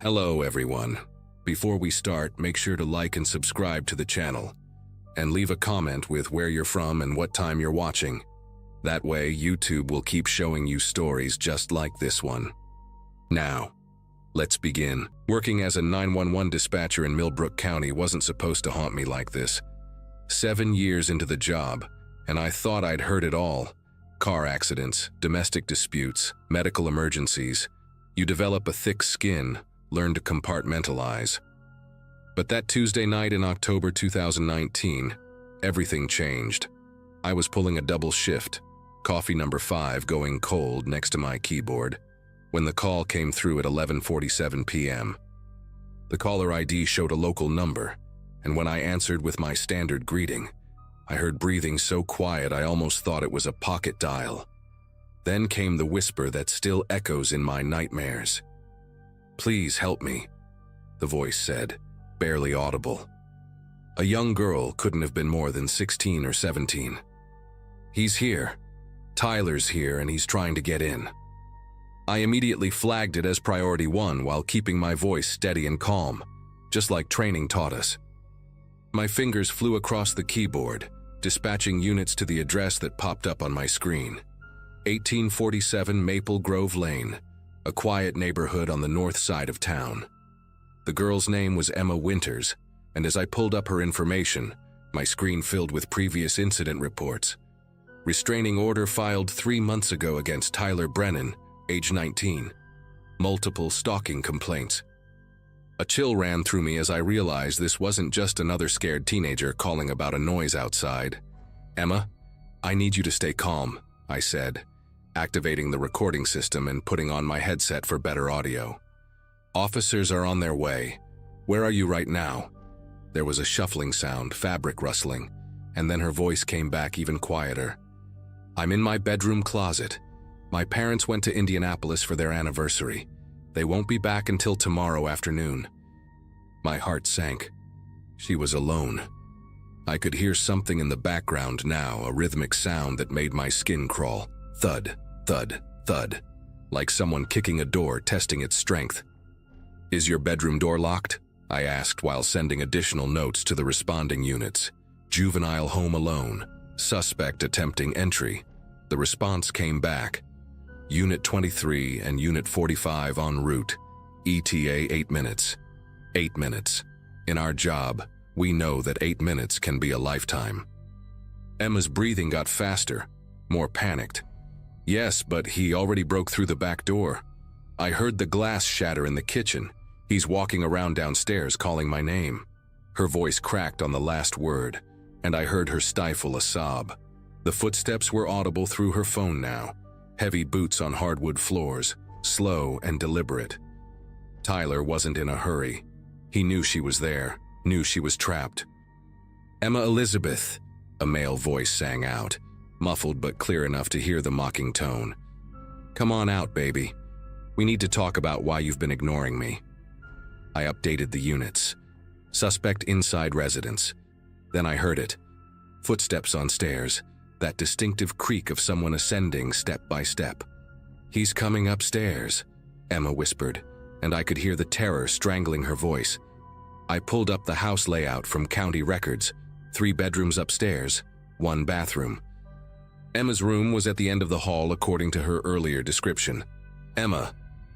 Hello everyone. Before we start, make sure to like and subscribe to the channel, and leave a comment with where you're from and what time you're watching. That way, YouTube will keep showing you stories just like this one. Now, let's begin. Working as a 911 dispatcher in Millbrook County wasn't supposed to haunt me like this. 7 years into the job, and I thought I'd heard it all. Car accidents, domestic disputes, medical emergencies. You develop a thick skin, learn to compartmentalize. But that Tuesday night in October 2019, everything changed. I was pulling a double shift, coffee number 5 going cold next to my keyboard, when the call came through at 11:47 p.m. The caller ID showed a local number, and when I answered with my standard greeting, I heard breathing so quiet I almost thought it was a pocket dial. Then came the whisper that still echoes in my nightmares. "Please help me," the voice said, barely audible. A young girl couldn't have been more than 16 or 17. "He's here. Tyler's here and he's trying to get in." I immediately flagged it as priority 1 while keeping my voice steady and calm, just like training taught us. My fingers flew across the keyboard, dispatching units to the address that popped up on my screen. 1847 Maple Grove Lane, a quiet neighborhood on the north side of town. The girl's name was Emma Winters, and as I pulled up her information, my screen filled with previous incident reports. Restraining order filed 3 months ago against Tyler Brennan, age 19. Multiple stalking complaints. A chill ran through me as I realized this wasn't just another scared teenager calling about a noise outside. "Emma, I need you to stay calm," I said, activating the recording system and putting on my headset for better audio. "Officers are on their way. Where are you right now?" There was a shuffling sound, fabric rustling, and then her voice came back even quieter. "I'm in my bedroom closet. My parents went to Indianapolis for their anniversary. They won't be back until tomorrow afternoon." My heart sank. She was alone. I could hear something in the background now, a rhythmic sound that made my skin crawl. Thud, thud, thud, like someone kicking a door, testing its strength. "Is your bedroom door locked?" I asked while sending additional notes to the responding units. "Juvenile home alone. Suspect attempting entry." The response came back. "Unit 23 and Unit 45 en route. ETA 8 minutes. 8 minutes. In our job, we know that 8 minutes can be a lifetime." Emma's breathing got faster, more panicked. "Yes, but he already broke through the back door. I heard the glass shatter in the kitchen. He's walking around downstairs calling my name." Her voice cracked on the last word, and I heard her stifle a sob. The footsteps were audible through her phone now, heavy boots on hardwood floors, slow and deliberate. Tyler wasn't in a hurry. He knew she was there, knew she was trapped. "Emma Elizabeth," a male voice sang out, muffled but clear enough to hear the mocking tone. "Come on out, baby. We need to talk about why you've been ignoring me." I updated the units. Suspect inside residence. Then I heard it. Footsteps on stairs, that distinctive creak of someone ascending step by step. "He's coming upstairs," Emma whispered, and I could hear the terror strangling her voice. I pulled up the house layout from county records. 3 bedrooms upstairs, 1 bathroom. Emma's room was at the end of the hall according to her earlier description. "Emma,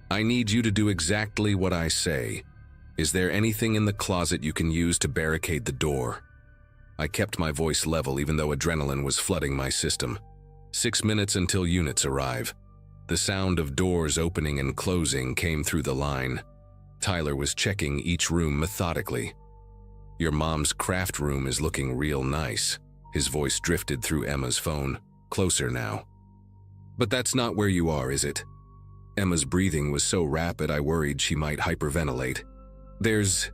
I need you to do exactly what I say. Is there anything in the closet you can use to barricade the door?" I kept my voice level even though adrenaline was flooding my system. 6 minutes until units arrive. The sound of doors opening and closing came through the line. Tyler was checking each room methodically. "Your mom's craft room is looking real nice." His voice drifted through Emma's phone, closer now. "But that's not where you are, is it?" Emma's breathing was so rapid I worried she might hyperventilate. There's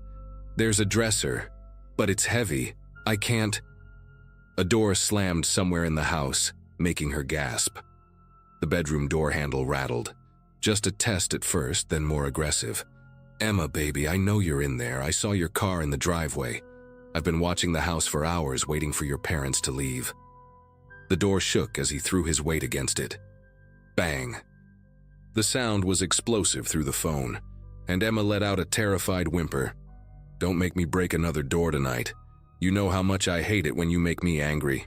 a dresser, but it's heavy. I can't." A door slammed somewhere in the house, making her gasp. The bedroom door handle rattled. Just a test at first, then more aggressive. "Emma, baby, I know you're in there. I saw your car in the driveway. I've been watching the house for hours, waiting for your parents to leave." The door shook as he threw his weight against it. Bang. The sound was explosive through the phone, and Emma let out a terrified whimper. "Don't make me break another door tonight. You know how much I hate it when you make me angry."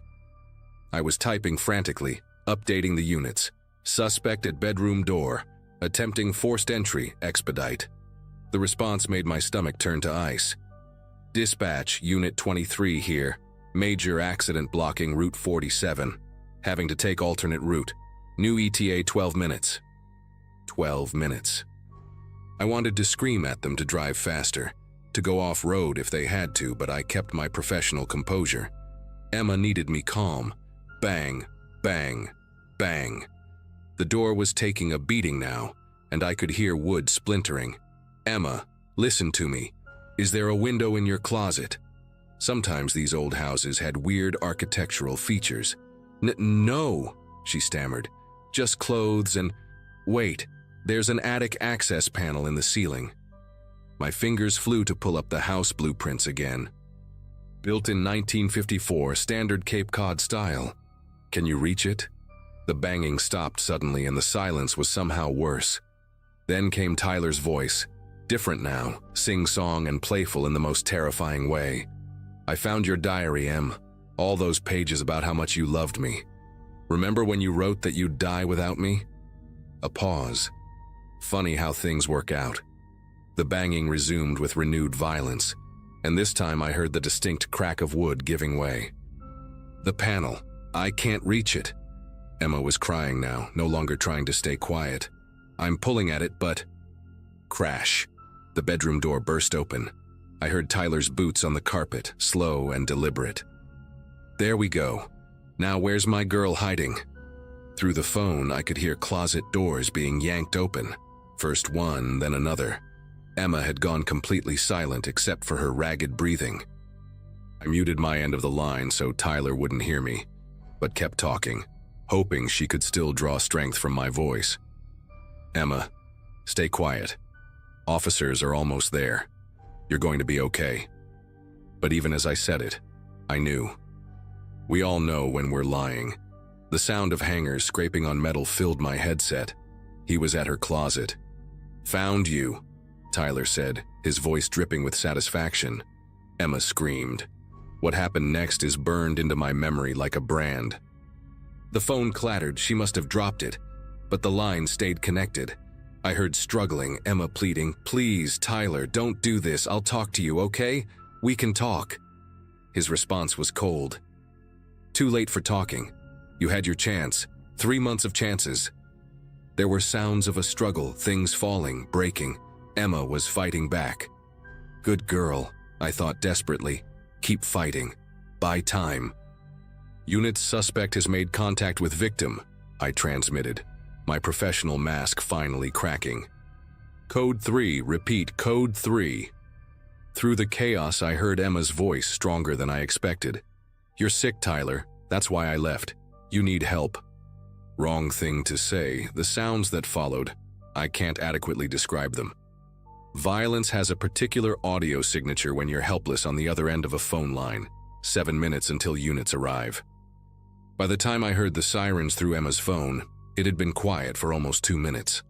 I was typing frantically, updating the units. Suspect at bedroom door. Attempting forced entry, expedite. The response made my stomach turn to ice. Dispatch, Unit 23 here. Major accident blocking Route 47. Having to take alternate route. New ETA 12 minutes. 12 minutes. I wanted to scream at them to drive faster, to go off-road if they had to, but I kept my professional composure. Emma needed me calm. Bang, bang, bang. The door was taking a beating now, and I could hear wood splintering. "Emma, listen to me. Is there a window in your closet?" Sometimes these old houses had weird architectural features. No, she stammered. "Just clothes and... Wait, there's an attic access panel in the ceiling." My fingers flew to pull up the house blueprints again. Built in 1954, standard Cape Cod style. Can you reach it? The banging stopped suddenly and the silence was somehow worse. Then came Tyler's voice, different now, sing-song and playful in the most terrifying way. "I found your diary, Em. All those pages about how much you loved me. Remember when you wrote that you'd die without me?" A pause. Funny how things work out. The banging resumed with renewed violence, and this time I heard the distinct crack of wood giving way. "The panel. I can't reach it." Emma was crying now, no longer trying to stay quiet. "I'm pulling at it, but..." Crash. The bedroom door burst open. I heard Tyler's boots on the carpet, slow and deliberate. "There we go. Now where's my girl hiding?" Through the phone, I could hear closet doors being yanked open. First one, then another. Emma had gone completely silent except for her ragged breathing. I muted my end of the line so Tyler wouldn't hear me, but kept talking, hoping she could still draw strength from my voice. "Emma, stay quiet. Officers are almost there. You're going to be okay." But even as I said it, I knew. We all know when we're lying. The sound of hangers scraping on metal filled my headset. He was at her closet. "Found you," Tyler said, his voice dripping with satisfaction. Emma screamed. What happened next is burned into my memory like a brand. The phone clattered, she must have dropped it, but the line stayed connected. I heard struggling, Emma pleading, "Please, Tyler, don't do this. I'll talk to you, okay? We can talk." His response was cold. "Too late for talking. You had your chance. 3 months of chances." There were sounds of a struggle, things falling, breaking. Emma was fighting back. "Good girl," I thought desperately. "Keep fighting. Buy time." "Unit suspect has made contact with victim," I transmitted, my professional mask finally cracking. "Code 3, repeat, code 3. Through the chaos, I heard Emma's voice stronger than I expected. "You're sick, Tyler. That's why I left. You need help." Wrong thing to say. The sounds that followed, I can't adequately describe them. Violence has a particular audio signature when you're helpless on the other end of a phone line. 7 minutes until units arrive. By the time I heard the sirens through Emma's phone, it had been quiet for almost 2 minutes.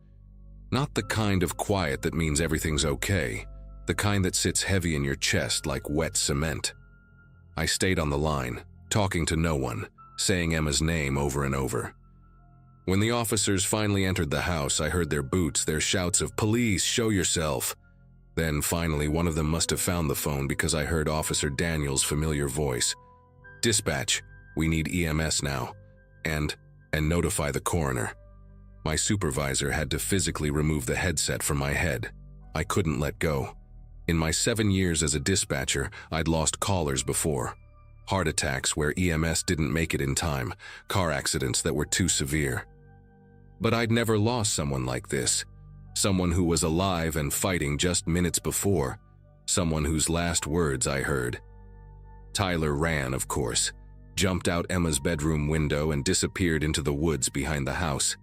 Not the kind of quiet that means everything's okay, the kind that sits heavy in your chest like wet cement. I stayed on the line, talking to no one, saying Emma's name over and over. When the officers finally entered the house, I heard their boots, their shouts of, "Police, show yourself." Then finally one of them must have found the phone because I heard Officer Daniel's familiar voice. "Dispatch, we need EMS now, and notify the coroner." My supervisor had to physically remove the headset from my head. I couldn't let go. In my 7 years as a dispatcher, I'd lost callers before. Heart attacks where EMS didn't make it in time, car accidents that were too severe. But I'd never lost someone like this. Someone who was alive and fighting just minutes before. Someone whose last words I heard. Tyler ran, of course, jumped out Emma's bedroom window and disappeared into the woods behind the house.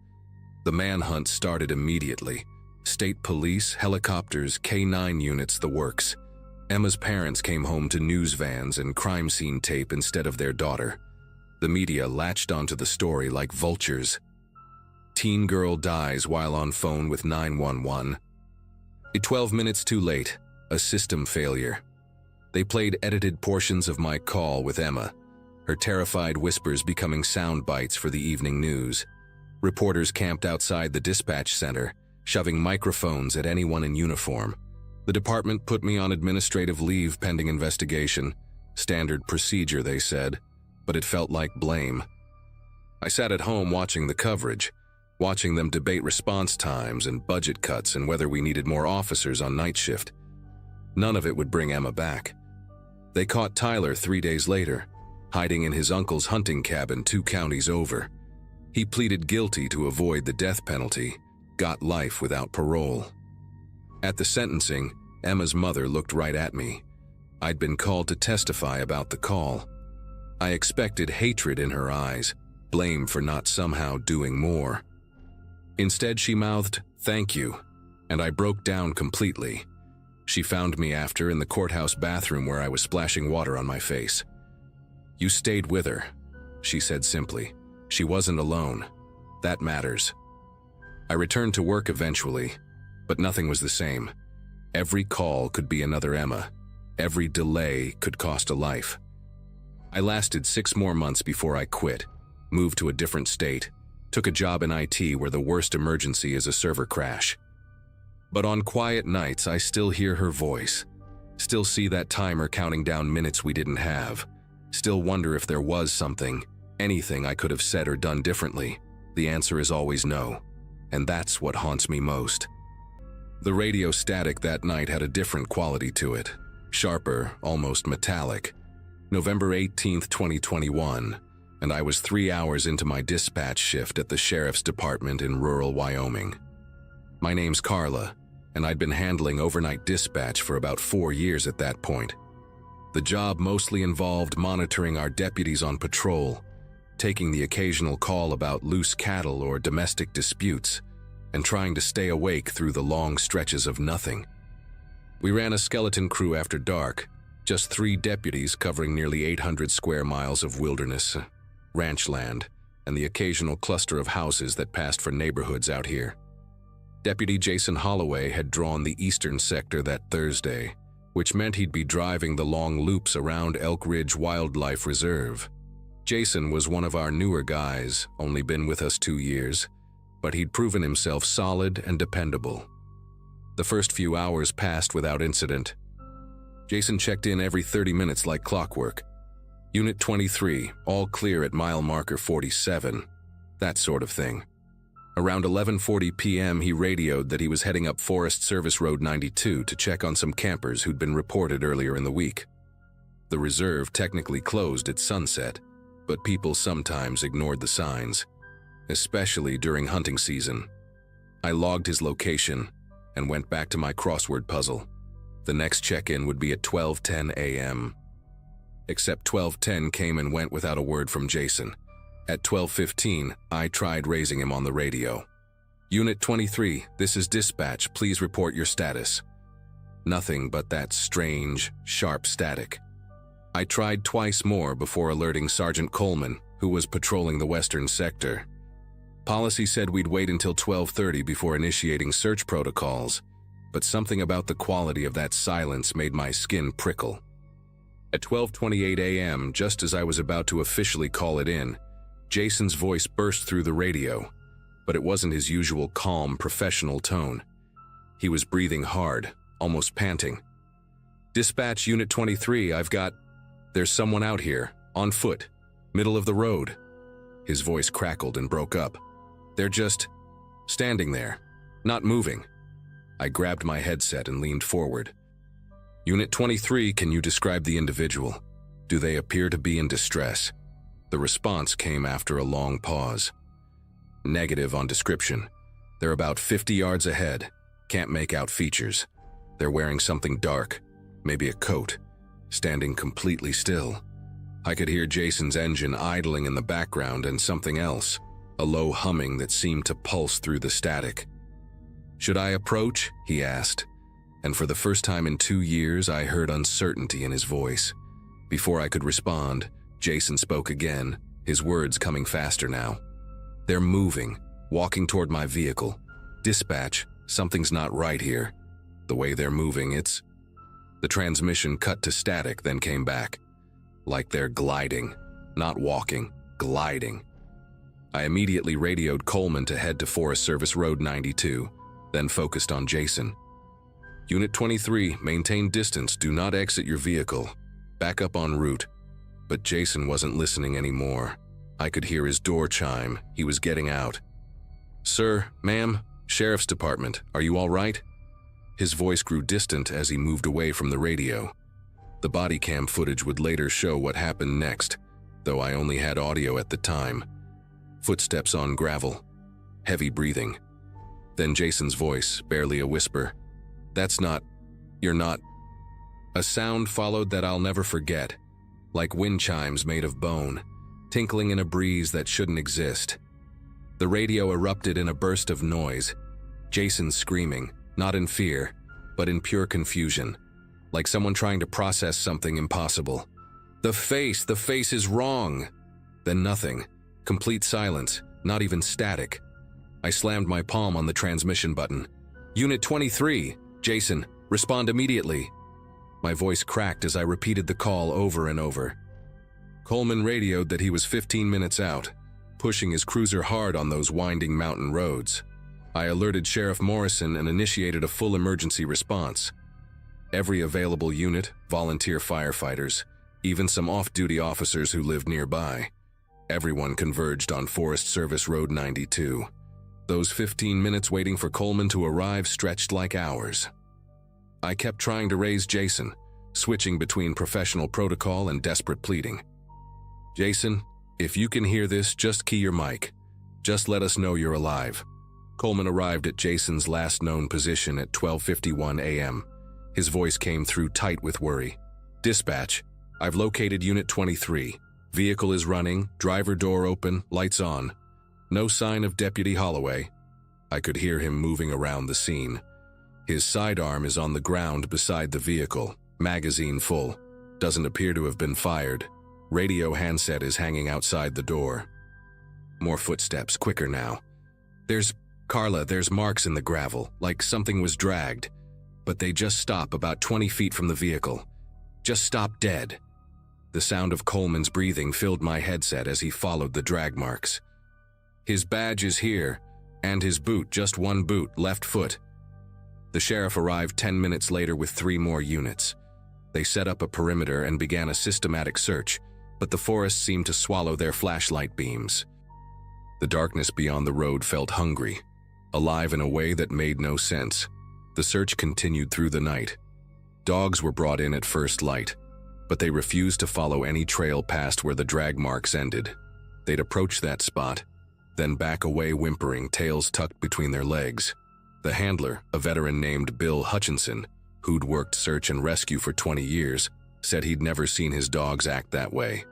The manhunt started immediately. State police, helicopters, K9 units, the works. Emma's parents came home to news vans and crime scene tape instead of their daughter. The media latched onto the story like vultures. Teen girl dies while on phone with 911. It 12 minutes too late, a system failure. They played edited portions of my call with Emma, her terrified whispers becoming sound bites for the evening news. Reporters camped outside the dispatch center, shoving microphones at anyone in uniform. The department put me on administrative leave pending investigation. Standard procedure, they said, but it felt like blame. I sat at home watching the coverage, watching them debate response times and budget cuts and whether we needed more officers on night shift. None of it would bring Emma back. They caught Tyler 3 days later, hiding in his uncle's hunting cabin 2 counties over. He pleaded guilty to avoid the death penalty, got life without parole. At the sentencing, Emma's mother looked right at me. I'd been called to testify about the call. I expected hatred in her eyes, blame for not somehow doing more. Instead, she mouthed, "Thank you," and I broke down completely. She found me after in the courthouse bathroom where I was splashing water on my face. "You stayed with her," she said simply. "She wasn't alone. That matters." I returned to work eventually, but nothing was the same. Every call could be another Emma. Every delay could cost a life. I lasted 6 more months before I quit, moved to a different state, took a job in IT where the worst emergency is a server crash. But on quiet nights, I still hear her voice, still see that timer counting down minutes we didn't have, still wonder if there was something, anything I could have said or done differently. The answer is always no, and that's what haunts me most. The radio static that night had a different quality to it, sharper, almost metallic. November 18th, 2021, and I was 3 hours into my dispatch shift at the sheriff's department in rural Wyoming. My name's Carla, and I'd been handling overnight dispatch for about 4 years at that point. The job mostly involved monitoring our deputies on patrol, taking the occasional call about loose cattle or domestic disputes, and trying to stay awake through the long stretches of nothing. We ran a skeleton crew after dark, just 3 deputies covering nearly 800 square miles of wilderness, ranch land, and the occasional cluster of houses that passed for neighborhoods out here. Deputy Jason Holloway had drawn the eastern sector that Thursday, which meant he'd be driving the long loops around Elk Ridge Wildlife Reserve. Jason was one of our newer guys, only been with us 2 years, but he'd proven himself solid and dependable. The first few hours passed without incident. Jason checked in every 30 minutes like clockwork. Unit 23, all clear at mile marker 47, that sort of thing. Around 11:40 p.m., he radioed that he was heading up Forest Service Road 92 to check on some campers who'd been reported earlier in the week. The reserve technically closed at sunset, but people sometimes ignored the signs, especially during hunting season. I logged his location and went back to my crossword puzzle. The next check-in would be at 12:10 a.m. Except 12:10 came and went without a word from Jason. At 12:15, I tried raising him on the radio. "Unit 23, this is dispatch. Please report your status." Nothing but that strange, sharp static. I tried twice more before alerting Sergeant Coleman, who was patrolling the western sector. Policy said we'd wait until 12:30 before initiating search protocols, but something about the quality of that silence made my skin prickle. At 12:28 a.m., just as I was about to officially call it in, Jason's voice burst through the radio, but it wasn't his usual calm, professional tone. He was breathing hard, almost panting. "Dispatch Unit 23, there's someone out here, on foot, middle of the road." His voice crackled and broke up. "They're just standing there, not moving." I grabbed my headset and leaned forward. "Unit 23, can you describe the individual? Do they appear to be in distress?" The response came after a long pause. "Negative on description. They're about 50 yards ahead. Can't make out features. They're wearing something dark, maybe a coat, standing completely still." I could hear Jason's engine idling in the background and something else, a low humming that seemed to pulse through the static. "Should I approach?" he asked, and for the first time in 2 years I heard uncertainty in his voice. Before I could respond, Jason spoke again, his words coming faster now. "They're moving, walking toward my vehicle. Dispatch, something's not right here. The way they're moving, The transmission cut to static, then came back. Like they're gliding. Not walking, gliding. I immediately radioed Coleman to head to Forest Service Road 92, then focused on Jason. Unit 23, maintain distance, do not exit your vehicle. Back up en route. But Jason wasn't listening anymore. I could hear his door chime. He was getting out. Sir, ma'am, Sheriff's Department, are you all right? His voice grew distant as he moved away from the radio. The body cam footage would later show what happened next, though I only had audio at the time. Footsteps on gravel. Heavy breathing. Then Jason's voice, barely a whisper. You're not. A sound followed that I'll never forget, like wind chimes made of bone, tinkling in a breeze that shouldn't exist. The radio erupted in a burst of noise, Jason screaming, not in fear, but in pure confusion, like someone trying to process something impossible. The face is wrong! Then nothing, complete silence, not even static. I slammed my palm on the transmission button. Unit 23, Jason, respond immediately. My voice cracked as I repeated the call over and over. Coleman radioed that he was 15 minutes out, pushing his cruiser hard on those winding mountain roads. I alerted Sheriff Morrison and initiated a full emergency response. Every available unit, volunteer firefighters, even some off-duty officers who lived nearby. Everyone converged on Forest Service Road 92. Those 15 minutes waiting for Coleman to arrive stretched like hours. I kept trying to raise Jason, switching between professional protocol and desperate pleading. Jason, if you can hear this, just key your mic. Just let us know you're alive. Coleman arrived at Jason's last known position at 12:51 a.m. His voice came through tight with worry. Dispatch, I've located Unit 23. Vehicle is running, driver door open, lights on. No sign of Deputy Holloway. I could hear him moving around the scene. His sidearm is on the ground beside the vehicle, magazine full. Doesn't appear to have been fired. Radio handset is hanging outside the door. More footsteps, quicker now. There's marks in the gravel, like something was dragged. But they just stop about 20 feet from the vehicle. Just stop dead. The sound of Coleman's breathing filled my headset as he followed the drag marks. His badge is here, and his boot, just one boot, left foot. The sheriff arrived 10 minutes later with 3 more units. They set up a perimeter and began a systematic search, but the forest seemed to swallow their flashlight beams. The darkness beyond the road felt hungry, alive in a way that made no sense. The search continued through the night. Dogs were brought in at first light, but they refused to follow any trail past where the drag marks ended. They'd approach that spot, then back away whimpering, tails tucked between their legs. The handler, a veteran named Bill Hutchinson, who'd worked search and rescue for 20 years, said he'd never seen his dogs act that way.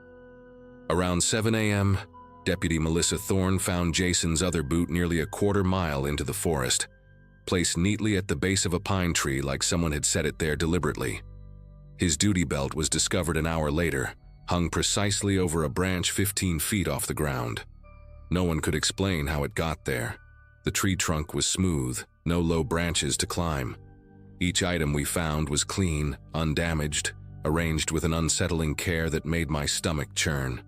Around 7 a.m., Deputy Melissa Thorne found Jason's other boot nearly a quarter mile into the forest, placed neatly at the base of a pine tree like someone had set it there deliberately. His duty belt was discovered an hour later, hung precisely over a branch 15 feet off the ground. No one could explain how it got there. The tree trunk was smooth, no low branches to climb. Each item we found was clean, undamaged, arranged with an unsettling care that made my stomach churn.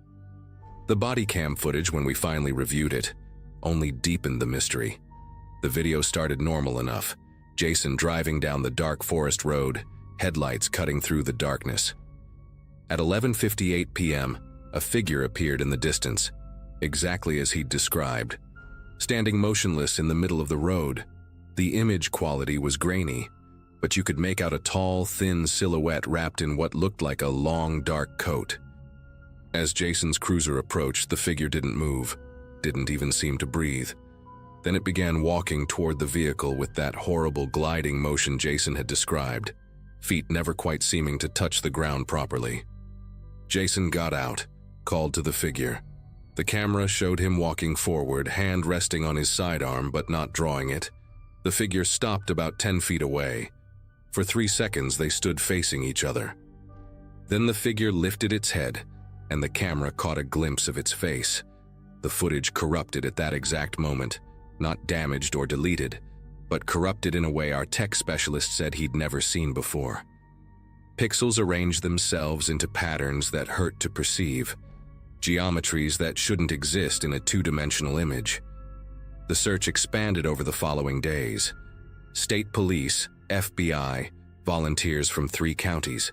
The body cam footage, when we finally reviewed it, only deepened the mystery. The video started normal enough, Jason driving down the dark forest road, headlights cutting through the darkness. At 11:58 p.m., a figure appeared in the distance, exactly as he'd described. Standing motionless in the middle of the road, the image quality was grainy, but you could make out a tall, thin silhouette wrapped in what looked like a long, dark coat. As Jason's cruiser approached, the figure didn't move, didn't even seem to breathe. Then it began walking toward the vehicle with that horrible gliding motion Jason had described, feet never quite seeming to touch the ground properly. Jason got out, called to the figure. The camera showed him walking forward, hand resting on his sidearm but not drawing it. The figure stopped about 10 feet away. For 3 seconds they stood facing each other. Then the figure lifted its head, and the camera caught a glimpse of its face. The footage corrupted at that exact moment, not damaged or deleted, but corrupted in a way our tech specialist said he'd never seen before. Pixels arranged themselves into patterns that hurt to perceive, geometries that shouldn't exist in a two-dimensional image. The search expanded over the following days. State police, FBI, volunteers from 3 counties,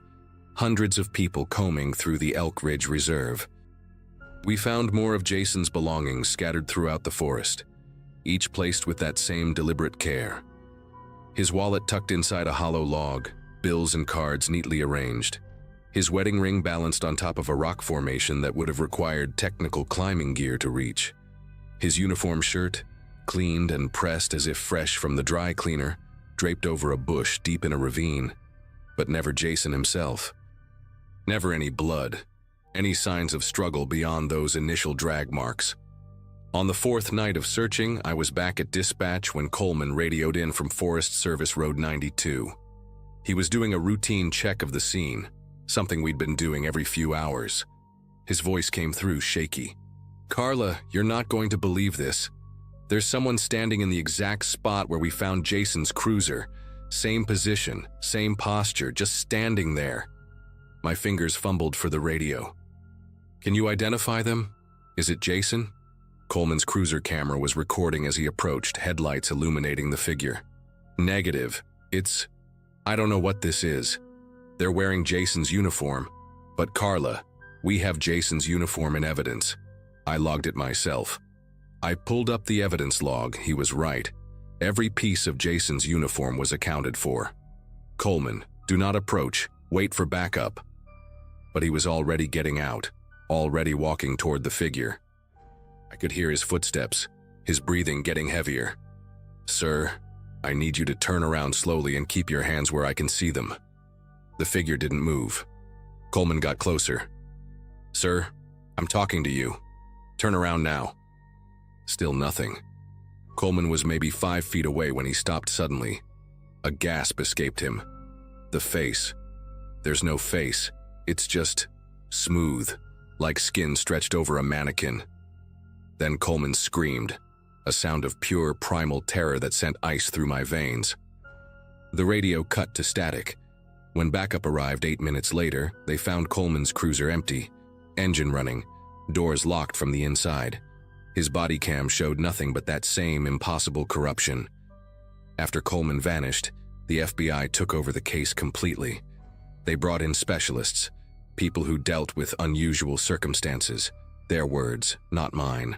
hundreds of people combing through the Elk Ridge Reserve. We found more of Jason's belongings scattered throughout the forest, each placed with that same deliberate care. His wallet tucked inside a hollow log, bills and cards neatly arranged. His wedding ring balanced on top of a rock formation that would have required technical climbing gear to reach. His uniform shirt, cleaned and pressed as if fresh from the dry cleaner, draped over a bush deep in a ravine, but never Jason himself. Never any blood, any signs of struggle beyond those initial drag marks. On the 4th night of searching, I was back at dispatch when Coleman radioed in from Forest Service Road 92. He was doing a routine check of the scene, something we'd been doing every few hours. His voice came through shaky. "Carla, you're not going to believe this. There's someone standing in the exact spot where we found Jason's cruiser. Same position, same posture, just standing there." My fingers fumbled for the radio. "Can you identify them? Is it Jason?" Coleman's cruiser camera was recording as he approached, headlights illuminating the figure. "Negative. I don't know what this is. They're wearing Jason's uniform. But Carla, we have Jason's uniform in evidence. I logged it myself." I pulled up the evidence log. He was right. Every piece of Jason's uniform was accounted for. "Coleman, do not approach. Wait for backup." But he was already getting out, already walking toward the figure. I could hear his footsteps, his breathing getting heavier. "Sir, I need you to turn around slowly and keep your hands where I can see them." The figure didn't move. Coleman got closer. "Sir, I'm talking to you. Turn around now." Still nothing. Coleman was maybe 5 feet away when he stopped suddenly. A gasp escaped him. The face. There's no face. It's just smooth, like skin stretched over a mannequin. Then Coleman screamed, a sound of pure primal terror that sent ice through my veins. The radio cut to static. When backup arrived 8 minutes later, they found Coleman's cruiser empty, engine running, doors locked from the inside. His body cam showed nothing but that same impossible corruption. After Coleman vanished, the FBI took over the case completely. They brought in specialists, people who dealt with unusual circumstances. Their words, not mine.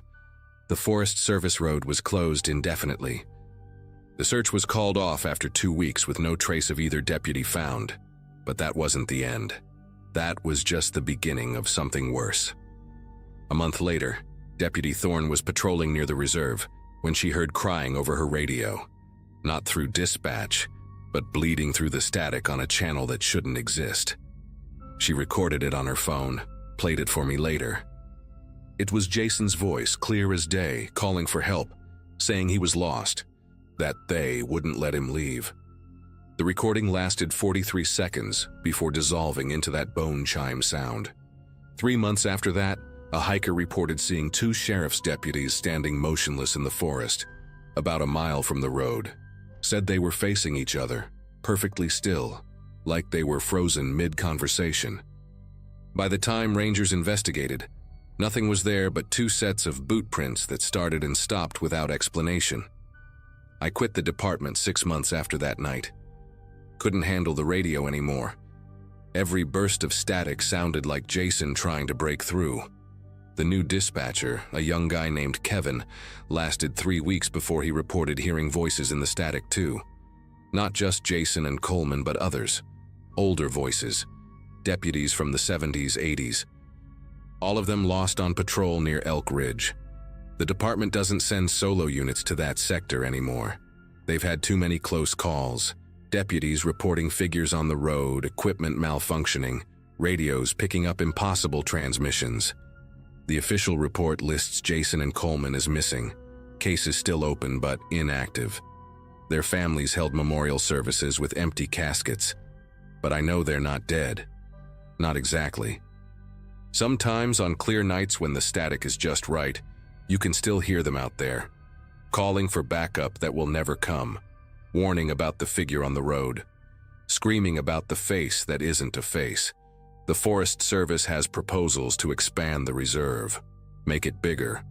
The Forest Service Road was closed indefinitely. The search was called off after 2 weeks with no trace of either deputy found. But that wasn't the end. That was just the beginning of something worse. A month later, Deputy Thorne was patrolling near the reserve when she heard crying over her radio. Not through dispatch, but bleeding through the static on a channel that shouldn't exist. She recorded it on her phone, played it for me later. It was Jason's voice, clear as day, calling for help, saying he was lost, that they wouldn't let him leave. The recording lasted 43 seconds before dissolving into that bone chime sound. 3 months after that, a hiker reported seeing 2 sheriff's deputies standing motionless in the forest, about a mile from the road. Said they were facing each other, perfectly still, like they were frozen mid-conversation. By the time rangers investigated, nothing was there but 2 sets of boot prints that started and stopped without explanation. I quit the department 6 months after that night. Couldn't handle the radio anymore. Every burst of static sounded like Jason trying to break through. The new dispatcher, a young guy named Kevin, lasted 3 weeks before he reported hearing voices in the static too. Not just Jason and Coleman, but others. Older voices. Deputies from the 70s, 80s. All of them lost on patrol near Elk Ridge. The department doesn't send solo units to that sector anymore. They've had too many close calls. Deputies reporting figures on the road, equipment malfunctioning, radios picking up impossible transmissions. The official report lists Jason and Coleman as missing. Case is still open but inactive. Their families held memorial services with empty caskets. But I know they're not dead. Not exactly. Sometimes on clear nights when the static is just right, you can still hear them out there, calling for backup that will never come. warning about the figure on the road, screaming about the face that isn't a face. The Forest Service has proposals to expand the reserve, make it bigger.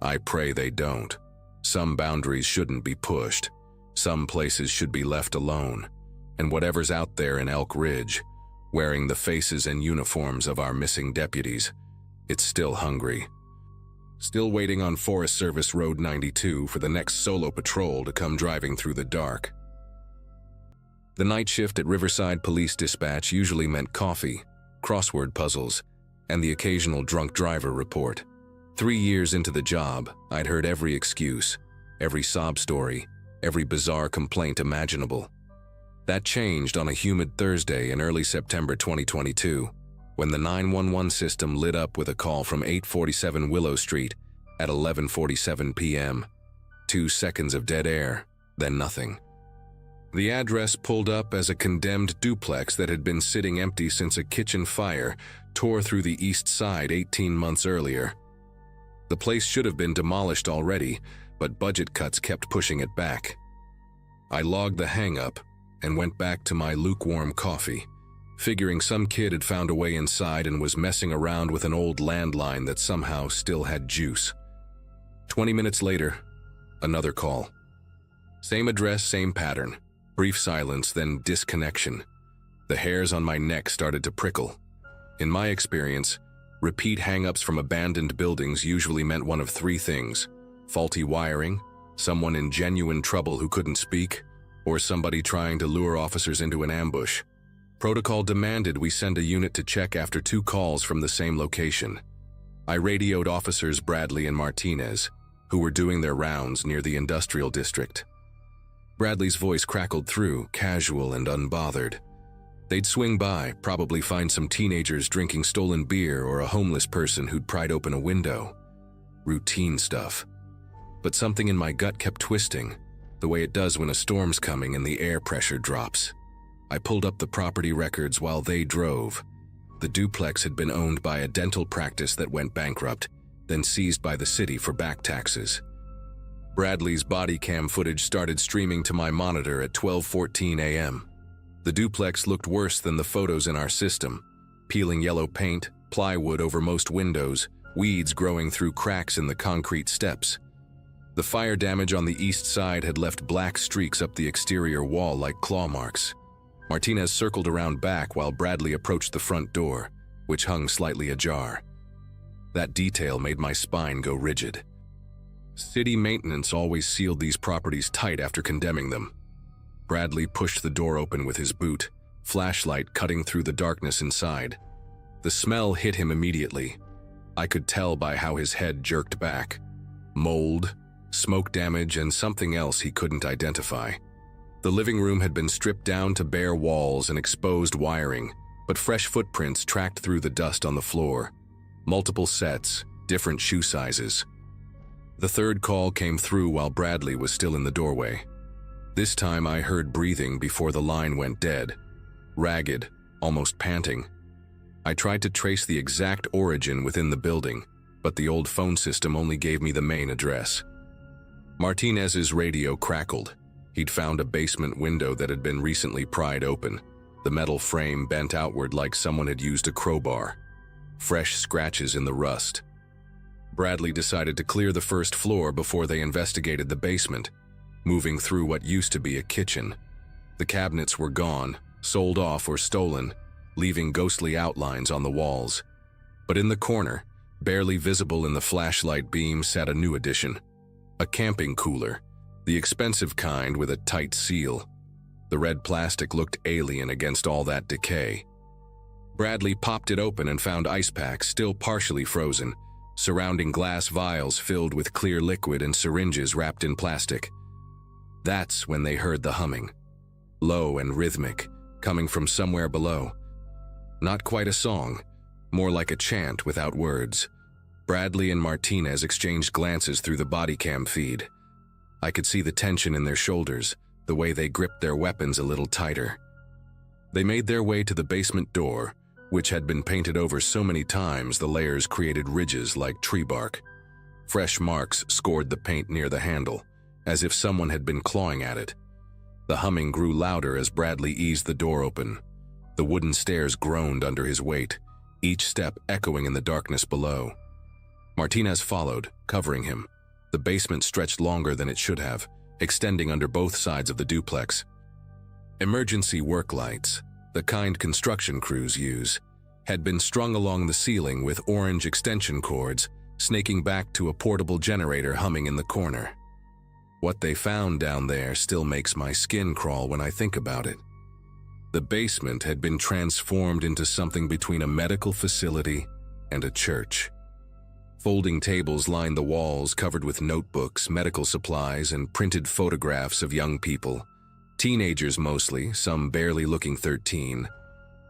I pray they don't. Some boundaries shouldn't be pushed. Some places should be left alone. And whatever's out there in Elk Ridge, wearing the faces and uniforms of our missing deputies, it's still hungry. Still waiting on Forest Service Road 92 for the next solo patrol to come driving through the dark. The night shift at Riverside Police Dispatch usually meant coffee, crossword puzzles, and the occasional drunk driver report. 3 years into the job, I'd heard every excuse, every sob story, every bizarre complaint imaginable. That changed on a humid Thursday in early September 2022, when the 911 system lit up with a call from 847 Willow Street at 11:47 p.m. 2 seconds of dead air, then nothing. The address pulled up as a condemned duplex that had been sitting empty since a kitchen fire tore through the east side 18 months earlier. The place should have been demolished already, but budget cuts kept pushing it back. I logged the hang-up and went back to my lukewarm coffee, figuring some kid had found a way inside and was messing around with an old landline that somehow still had juice. 20 minutes later, another call. Same address, same pattern. Brief silence, then disconnection. The hairs on my neck started to prickle. In my experience, repeat hang-ups from abandoned buildings usually meant one of three things: faulty wiring, someone in genuine trouble who couldn't speak, or somebody trying to lure officers into an ambush. Protocol demanded we send a unit to check after 2 calls from the same location. I radioed Officers Bradley and Martinez, who were doing their rounds near the industrial district. Bradley's voice crackled through, casual and unbothered. They'd swing by, probably find some teenagers drinking stolen beer or a homeless person who'd pried open a window. Routine stuff. But something in my gut kept twisting, the way it does when a storm's coming and the air pressure drops. I pulled up the property records while they drove. The duplex had been owned by a dental practice that went bankrupt, then seized by the city for back taxes. Bradley's body cam footage started streaming to my monitor at 12:14 a.m. The duplex looked worse than the photos in our system. Peeling yellow paint, plywood over most windows, weeds growing through cracks in the concrete steps. The fire damage on the east side had left black streaks up the exterior wall like claw marks. Martinez circled around back while Bradley approached the front door, which hung slightly ajar. That detail made my spine go rigid. City maintenance always sealed these properties tight after condemning them. Bradley pushed the door open with his boot, flashlight cutting through the darkness inside. The smell hit him immediately. I could tell by how his head jerked back. Mold, smoke damage, and something else he couldn't identify. The living room had been stripped down to bare walls and exposed wiring, but fresh footprints tracked through the dust on the floor. Multiple sets, different shoe sizes. The third call came through while Bradley was still in the doorway. This time I heard breathing before the line went dead. Ragged, almost panting. I tried to trace the exact origin within the building, but the old phone system only gave me the main address. Martinez's radio crackled. He'd found a basement window that had been recently pried open, the metal frame bent outward like someone had used a crowbar. Fresh scratches in the rust. Bradley decided to clear the first floor before they investigated the basement, moving through what used to be a kitchen. The cabinets were gone, sold off or stolen, leaving ghostly outlines on the walls. But in the corner, barely visible in the flashlight beam, sat a new addition. A camping cooler, the expensive kind with a tight seal. The red plastic looked alien against all that decay. Bradley popped it open and found ice packs still partially frozen, surrounding glass vials filled with clear liquid and syringes wrapped in plastic. That's when they heard the humming. Low and rhythmic, coming from somewhere below. Not quite a song, more like a chant without words. Bradley and Martinez exchanged glances through the body cam feed. I could see the tension in their shoulders, the way they gripped their weapons a little tighter. They made their way to the basement door, which had been painted over so many times the layers created ridges like tree bark. Fresh marks scored the paint near the handle, as if someone had been clawing at it. The humming grew louder as Bradley eased the door open. The wooden stairs groaned under his weight, each step echoing in the darkness below. Martinez followed, covering him. The basement stretched longer than it should have, extending under both sides of the duplex. Emergency work lights, the kind construction crews use, had been strung along the ceiling with orange extension cords, snaking back to a portable generator humming in the corner. What they found down there still makes my skin crawl when I think about it. The basement had been transformed into something between a medical facility and a church. Folding tables lined the walls covered with notebooks, medical supplies, and printed photographs of young people. Teenagers mostly, some barely looking 13.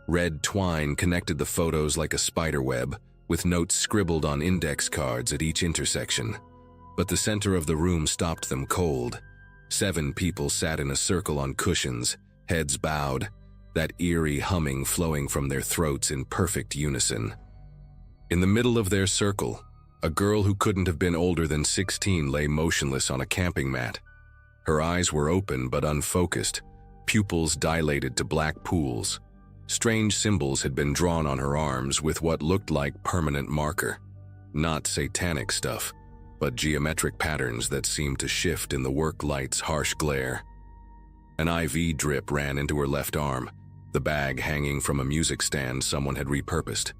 Red twine connected the photos like a spider web, with notes scribbled on index cards at each intersection. But the center of the room stopped them cold. 7 people sat in a circle on cushions, heads bowed, that eerie humming flowing from their throats in perfect unison. In the middle of their circle, a girl who couldn't have been older than 16 lay motionless on a camping mat. Her eyes were open but unfocused, pupils dilated to black pools. Strange symbols had been drawn on her arms with what looked like permanent marker. Not satanic stuff, but geometric patterns that seemed to shift in the work light's harsh glare. An IV drip ran into her left arm, the bag hanging from a music stand someone had repurposed.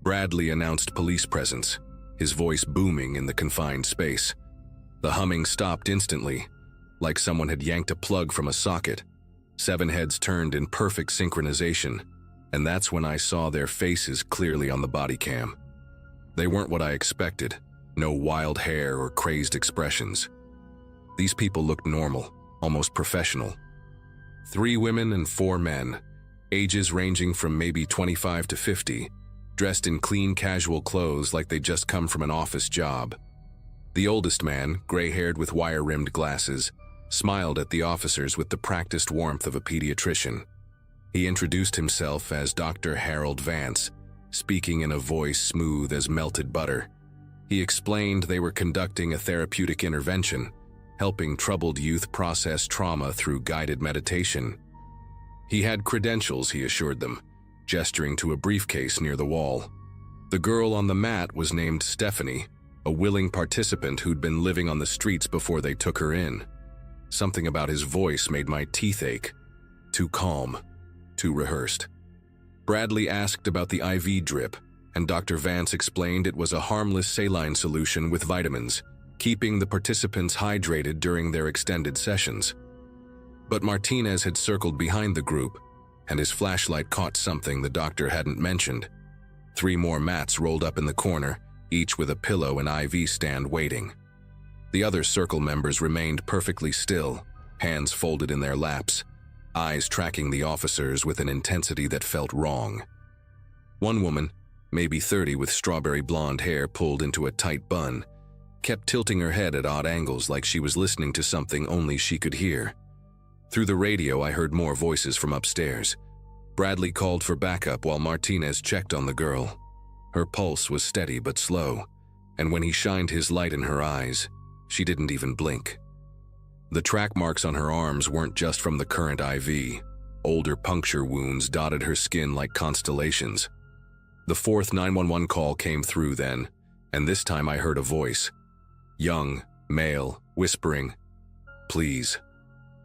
Bradley announced police presence, his voice booming in the confined space. The humming stopped instantly, like someone had yanked a plug from a socket. 7 heads turned in perfect synchronization, and that's when I saw their faces clearly on the body cam. They weren't what I expected, no wild hair or crazed expressions. These people looked normal, almost professional. 3 women and 4 men, ages ranging from maybe 25 to 50, dressed in clean casual clothes like they'd just come from an office job. The oldest man, gray-haired with wire-rimmed glasses, smiled at the officers with the practiced warmth of a pediatrician. He introduced himself as Dr. Harold Vance, speaking in a voice smooth as melted butter. He explained they were conducting a therapeutic intervention, helping troubled youth process trauma through guided meditation. He had credentials, he assured them, gesturing to a briefcase near the wall. The girl on the mat was named Stephanie, a willing participant who'd been living on the streets before they took her in. Something about his voice made my teeth ache. Too calm, too rehearsed. Bradley asked about the IV drip, and Dr. Vance explained it was a harmless saline solution with vitamins, keeping the participants hydrated during their extended sessions. But Martinez had circled behind the group, and his flashlight caught something the doctor hadn't mentioned. 3 more mats rolled up in the corner, each with a pillow and IV stand waiting. The other circle members remained perfectly still, hands folded in their laps, eyes tracking the officers with an intensity that felt wrong. One woman, maybe 30 with strawberry blonde hair pulled into a tight bun, kept tilting her head at odd angles like she was listening to something only she could hear. Through the radio, I heard more voices from upstairs. Bradley called for backup while Martinez checked on the girl. Her pulse was steady but slow, and when he shined his light in her eyes, she didn't even blink. The track marks on her arms weren't just from the current IV. Older puncture wounds dotted her skin like constellations. The 4th 911 call came through then, and this time I heard a voice. Young, male, whispering, "Please,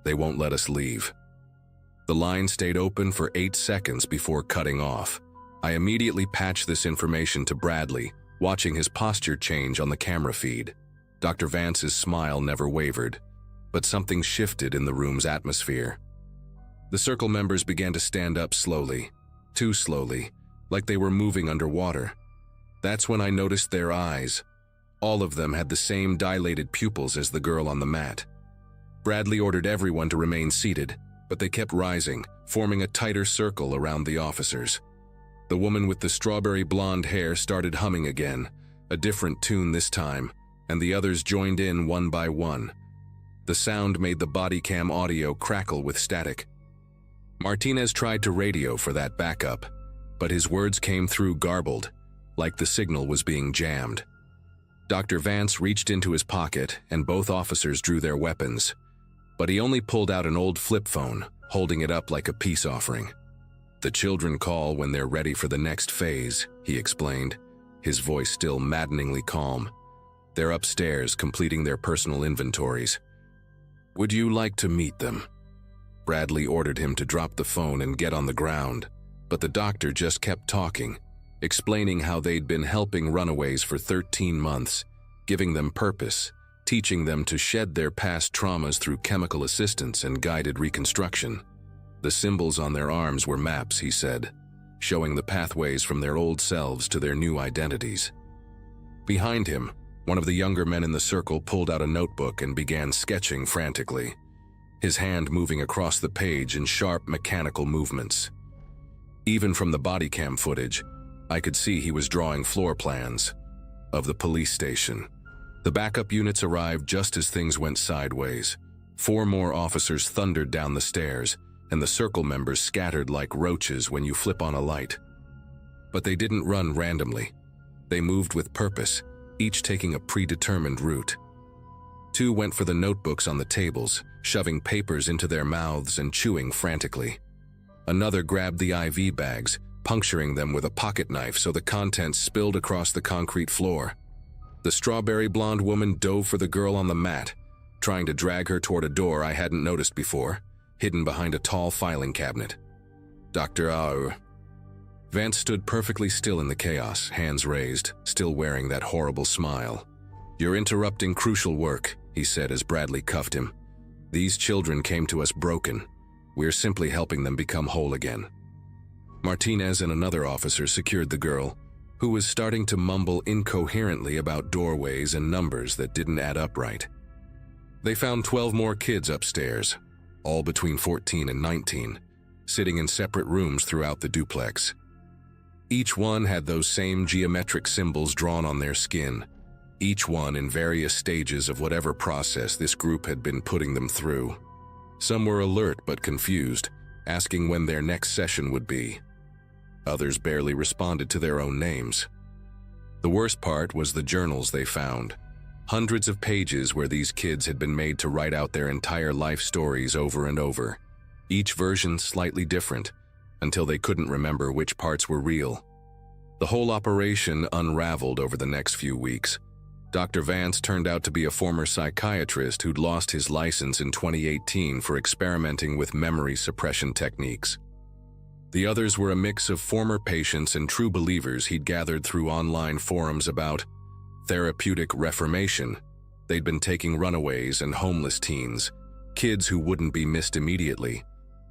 they won't let us leave." The line stayed open for 8 seconds before cutting off. I immediately patched this information to Bradley, watching his posture change on the camera feed. Dr. Vance's smile never wavered, but something shifted in the room's atmosphere. The circle members began to stand up slowly, too slowly, like they were moving underwater. That's when I noticed their eyes. All of them had the same dilated pupils as the girl on the mat. Bradley ordered everyone to remain seated, but they kept rising, forming a tighter circle around the officers. The woman with the strawberry blonde hair started humming again, a different tune this time, and the others joined in one by one. The sound made the body cam audio crackle with static. Martinez tried to radio for that backup, but his words came through garbled, like the signal was being jammed. Dr. Vance reached into his pocket, and both officers drew their weapons. but he only pulled out an old flip phone, holding it up like a peace offering. "The children call when they're ready for the next phase," he explained, his voice still maddeningly calm. "They're upstairs completing their personal inventories. Would you like to meet them?" Bradley ordered him to drop the phone and get on the ground, but the doctor just kept talking, explaining how they'd been helping runaways for 13 months, giving them purpose, teaching them to shed their past traumas through chemical assistance and guided reconstruction. The symbols on their arms were maps, he said, showing the pathways from their old selves to their new identities. Behind him, one of the younger men in the circle pulled out a notebook and began sketching frantically, his hand moving across the page in sharp mechanical movements. Even from the body cam footage, I could see he was drawing floor plans of the police station. The backup units arrived just as things went sideways. 4 more officers thundered down the stairs, and the circle members scattered like roaches when you flip on a light. But they didn't run randomly. They moved with purpose, each taking a predetermined route. 2 went for the notebooks on the tables, shoving papers into their mouths and chewing frantically. Another grabbed the IV bags, puncturing them with a pocket knife so the contents spilled across the concrete floor. The strawberry blonde woman dove for the girl on the mat, trying to drag her toward a door I hadn't noticed before, hidden behind a tall filing cabinet. "Dr. Auer." Vance stood perfectly still in the chaos, hands raised, still wearing that horrible smile. "You're interrupting crucial work," he said as Bradley cuffed him. "These children came to us broken. We're simply helping them become whole again." Martinez and another officer secured the girl, who was starting to mumble incoherently about doorways and numbers that didn't add up right. They found 12 more kids upstairs, all between 14 and 19, sitting in separate rooms throughout the duplex. Each one had those same geometric symbols drawn on their skin, each one in various stages of whatever process this group had been putting them through. Some were alert but confused, asking when their next session would be. Others barely responded to their own names. The worst part was the journals they found. Hundreds of pages where these kids had been made to write out their entire life stories over and over, each version slightly different, until they couldn't remember which parts were real. The whole operation unraveled over the next few weeks. Dr. Vance turned out to be a former psychiatrist who'd lost his license in 2018 for experimenting with memory suppression techniques. The others were a mix of former patients and true believers he'd gathered through online forums about therapeutic reformation. They'd been taking runaways and homeless teens, kids who wouldn't be missed immediately,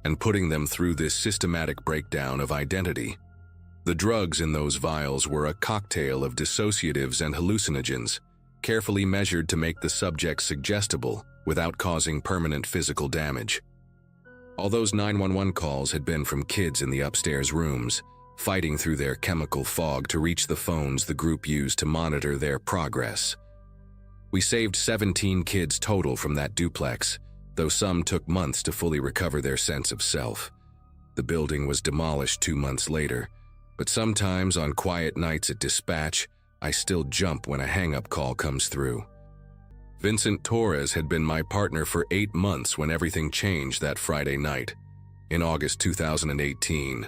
and putting them through this systematic breakdown of identity. The drugs in those vials were a cocktail of dissociatives and hallucinogens, carefully measured to make the subject suggestible without causing permanent physical damage. All those 911 calls had been from kids in the upstairs rooms, fighting through their chemical fog to reach the phones the group used to monitor their progress. We saved 17 kids total from that duplex, though some took months to fully recover their sense of self. The building was demolished 2 months later, but sometimes on quiet nights at dispatch, I still jump when a hang-up call comes through. Vincent Torres had been my partner for 8 months when everything changed that Friday night, in August 2018.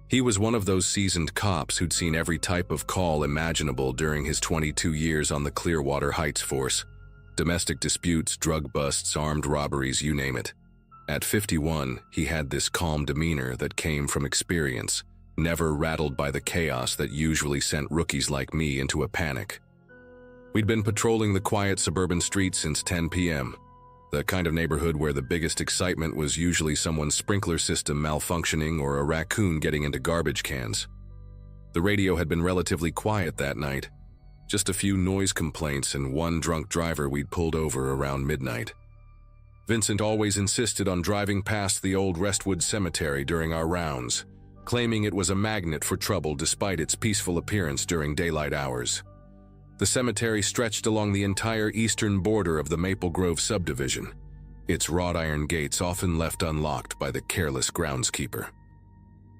He was one of those seasoned cops who'd seen every type of call imaginable during his 22 years on the Clearwater Heights force. Domestic disputes, drug busts, armed robberies, you name it. At 51, he had this calm demeanor that came from experience, never rattled by the chaos that usually sent rookies like me into a panic. We'd been patrolling the quiet suburban streets since 10 p.m., the kind of neighborhood where the biggest excitement was usually someone's sprinkler system malfunctioning or a raccoon getting into garbage cans. The radio had been relatively quiet that night, just a few noise complaints and one drunk driver we'd pulled over around midnight. Vincent always insisted on driving past the old Restwood Cemetery during our rounds, claiming it was a magnet for trouble despite its peaceful appearance during daylight hours. The cemetery stretched along the entire eastern border of the Maple Grove subdivision, its wrought iron gates often left unlocked by the careless groundskeeper.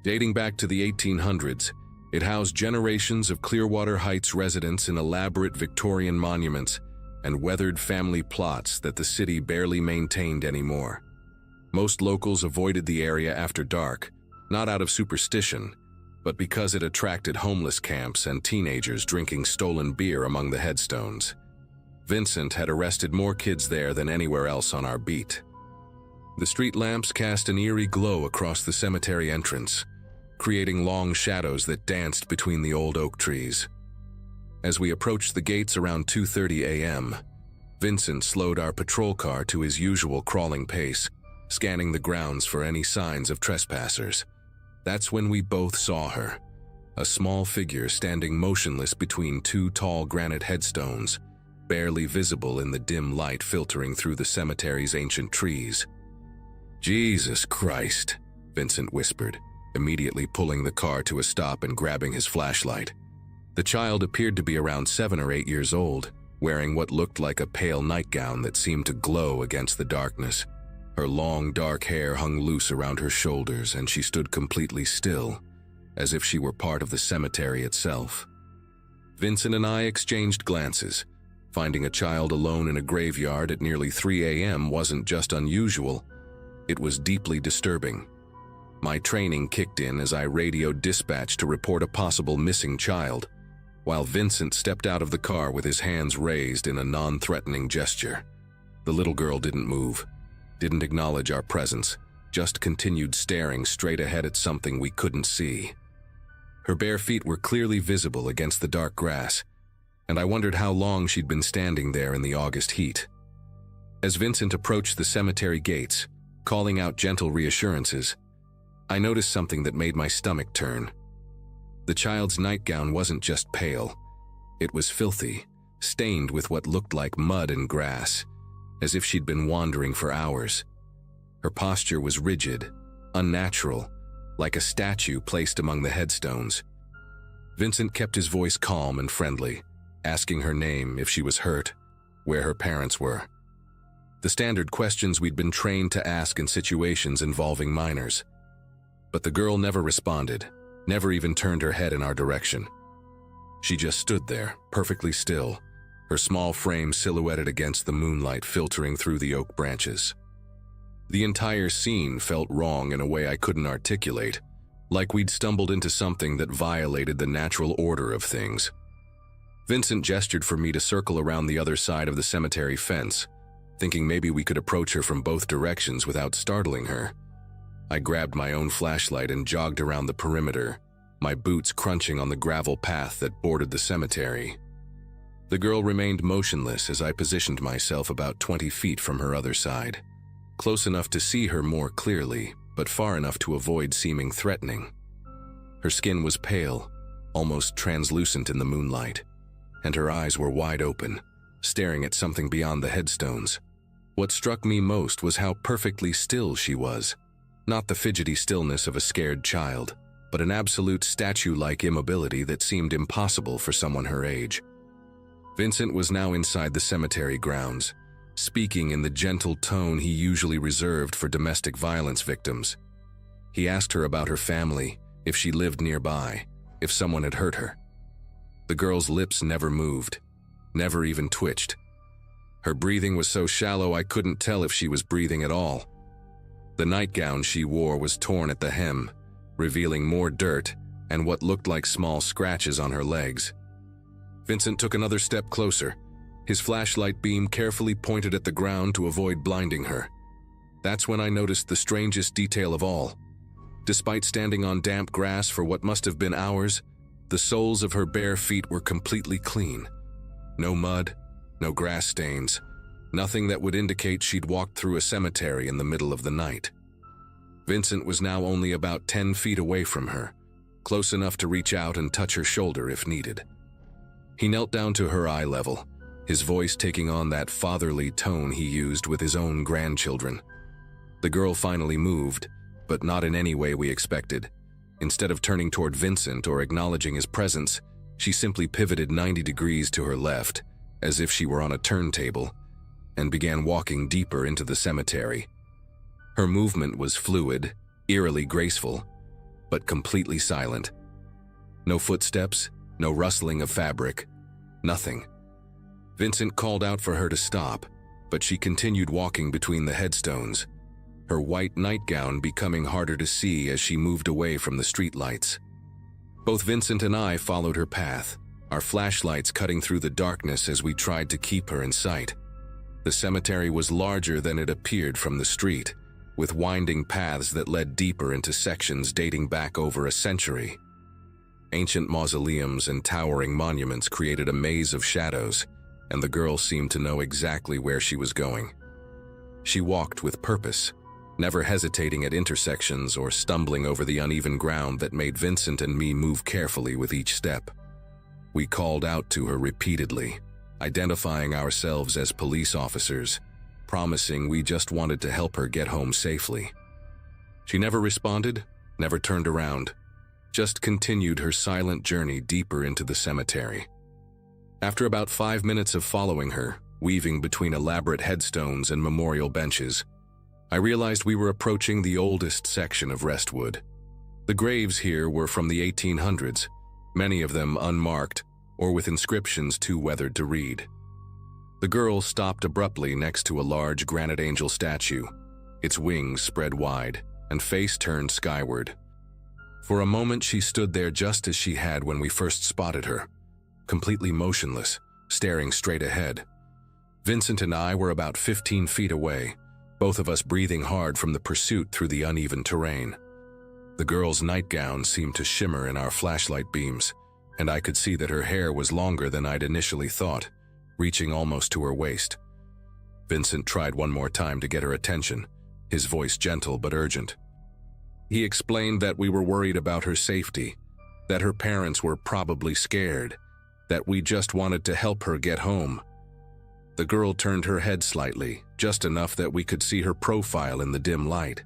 Dating back to the 1800s, it housed generations of Clearwater Heights residents in elaborate Victorian monuments and weathered family plots that the city barely maintained anymore. Most locals avoided the area after dark, not out of superstition, but because it attracted homeless camps and teenagers drinking stolen beer among the headstones. Vincent had arrested more kids there than anywhere else on our beat. The street lamps cast an eerie glow across the cemetery entrance, creating long shadows that danced between the old oak trees. As we approached the gates around 2:30 a.m., Vincent slowed our patrol car to his usual crawling pace, scanning the grounds for any signs of trespassers. That's when we both saw her, a small figure standing motionless between two tall granite headstones, barely visible in the dim light filtering through the cemetery's ancient trees. "Jesus Christ," Vincent whispered, immediately pulling the car to a stop and grabbing his flashlight. The child appeared to be around 7 or 8 years old, wearing what looked like a pale nightgown that seemed to glow against the darkness. Her long, dark hair hung loose around her shoulders, and she stood completely still, as if she were part of the cemetery itself. Vincent and I exchanged glances. Finding a child alone in a graveyard at nearly 3 a.m. wasn't just unusual, it was deeply disturbing. My training kicked in as I radioed dispatch to report a possible missing child, while Vincent stepped out of the car with his hands raised in a non-threatening gesture. The little girl didn't move, didn't acknowledge our presence, just continued staring straight ahead at something we couldn't see. Her bare feet were clearly visible against the dark grass, and I wondered how long she'd been standing there in the August heat. As Vincent approached the cemetery gates, calling out gentle reassurances, I noticed something that made my stomach turn. The child's nightgown wasn't just pale. It was filthy, stained with what looked like mud and grass, as if she'd been wandering for hours. Her posture was rigid, unnatural, like a statue placed among the headstones. Vincent kept his voice calm and friendly, asking her name, if she was hurt, where her parents were. The standard questions we'd been trained to ask in situations involving minors. But the girl never responded, never even turned her head in our direction. She just stood there, perfectly still, her small frame silhouetted against the moonlight filtering through the oak branches. The entire scene felt wrong in a way I couldn't articulate, like we'd stumbled into something that violated the natural order of things. Vincent gestured for me to circle around the other side of the cemetery fence, thinking maybe we could approach her from both directions without startling her. I grabbed my own flashlight and jogged around the perimeter, my boots crunching on the gravel path that bordered the cemetery. The girl remained motionless as I positioned myself about 20 feet from her other side, close enough to see her more clearly, but far enough to avoid seeming threatening. Her skin was pale, almost translucent in the moonlight, and her eyes were wide open, staring at something beyond the headstones. What struck me most was how perfectly still she was. Not the fidgety stillness of a scared child, but an absolute statue-like immobility that seemed impossible for someone her age. Vincent was now inside the cemetery grounds, speaking in the gentle tone he usually reserved for domestic violence victims. He asked her about her family, if she lived nearby, if someone had hurt her. The girl's lips never moved, never even twitched. Her breathing was so shallow I couldn't tell if she was breathing at all. The nightgown she wore was torn at the hem, revealing more dirt and what looked like small scratches on her legs. Vincent took another step closer, his flashlight beam carefully pointed at the ground to avoid blinding her. That's when I noticed the strangest detail of all. Despite standing on damp grass for what must have been hours, the soles of her bare feet were completely clean. No mud, no grass stains, nothing that would indicate she'd walked through a cemetery in the middle of the night. Vincent was now only about 10 feet away from her, close enough to reach out and touch her shoulder if needed. He knelt down to her eye level, his voice taking on that fatherly tone he used with his own grandchildren. The girl finally moved, but not in any way we expected. Instead of turning toward Vincent or acknowledging his presence, she simply pivoted 90 degrees to her left, as if she were on a turntable, and began walking deeper into the cemetery. Her movement was fluid, eerily graceful, but completely silent. No footsteps, no rustling of fabric, nothing. Vincent called out for her to stop, but she continued walking between the headstones, her white nightgown becoming harder to see as she moved away from the streetlights. Both Vincent and I followed her path, our flashlights cutting through the darkness as we tried to keep her in sight. The cemetery was larger than it appeared from the street, with winding paths that led deeper into sections dating back over a century. Ancient mausoleums and towering monuments created a maze of shadows, and the girl seemed to know exactly where she was going. She walked with purpose, never hesitating at intersections or stumbling over the uneven ground that made Vincent and me move carefully with each step. We called out to her repeatedly, identifying ourselves as police officers, promising we just wanted to help her get home safely. She never responded, never turned around, just continued her silent journey deeper into the cemetery. After about 5 minutes of following her, weaving between elaborate headstones and memorial benches, I realized we were approaching the oldest section of Restwood. The graves here were from the 1800s, many of them unmarked or with inscriptions too weathered to read. The girl stopped abruptly next to a large granite angel statue, its wings spread wide and face turned skyward. For a moment she stood there just as she had when we first spotted her, completely motionless, staring straight ahead. Vincent and I were about 15 feet away, both of us breathing hard from the pursuit through the uneven terrain. The girl's nightgown seemed to shimmer in our flashlight beams, and I could see that her hair was longer than I'd initially thought, reaching almost to her waist. Vincent tried one more time to get her attention, his voice gentle but urgent. He explained that we were worried about her safety, that her parents were probably scared, that we just wanted to help her get home. The girl turned her head slightly, just enough that we could see her profile in the dim light.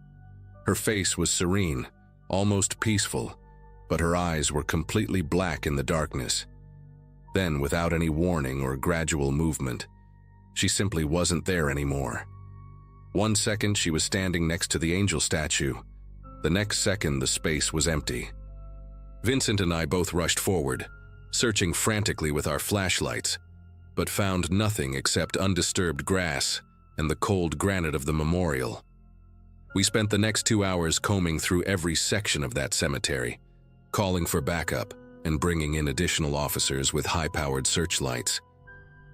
Her face was serene, almost peaceful, but her eyes were completely black in the darkness. Then, without any warning or gradual movement, she simply wasn't there anymore. 1 second she was standing next to the angel statue. The next second the space was empty. Vincent and I both rushed forward, searching frantically with our flashlights, but found nothing except undisturbed grass and the cold granite of the memorial. We spent the next 2 hours combing through every section of that cemetery, calling for backup and bringing in additional officers with high-powered searchlights.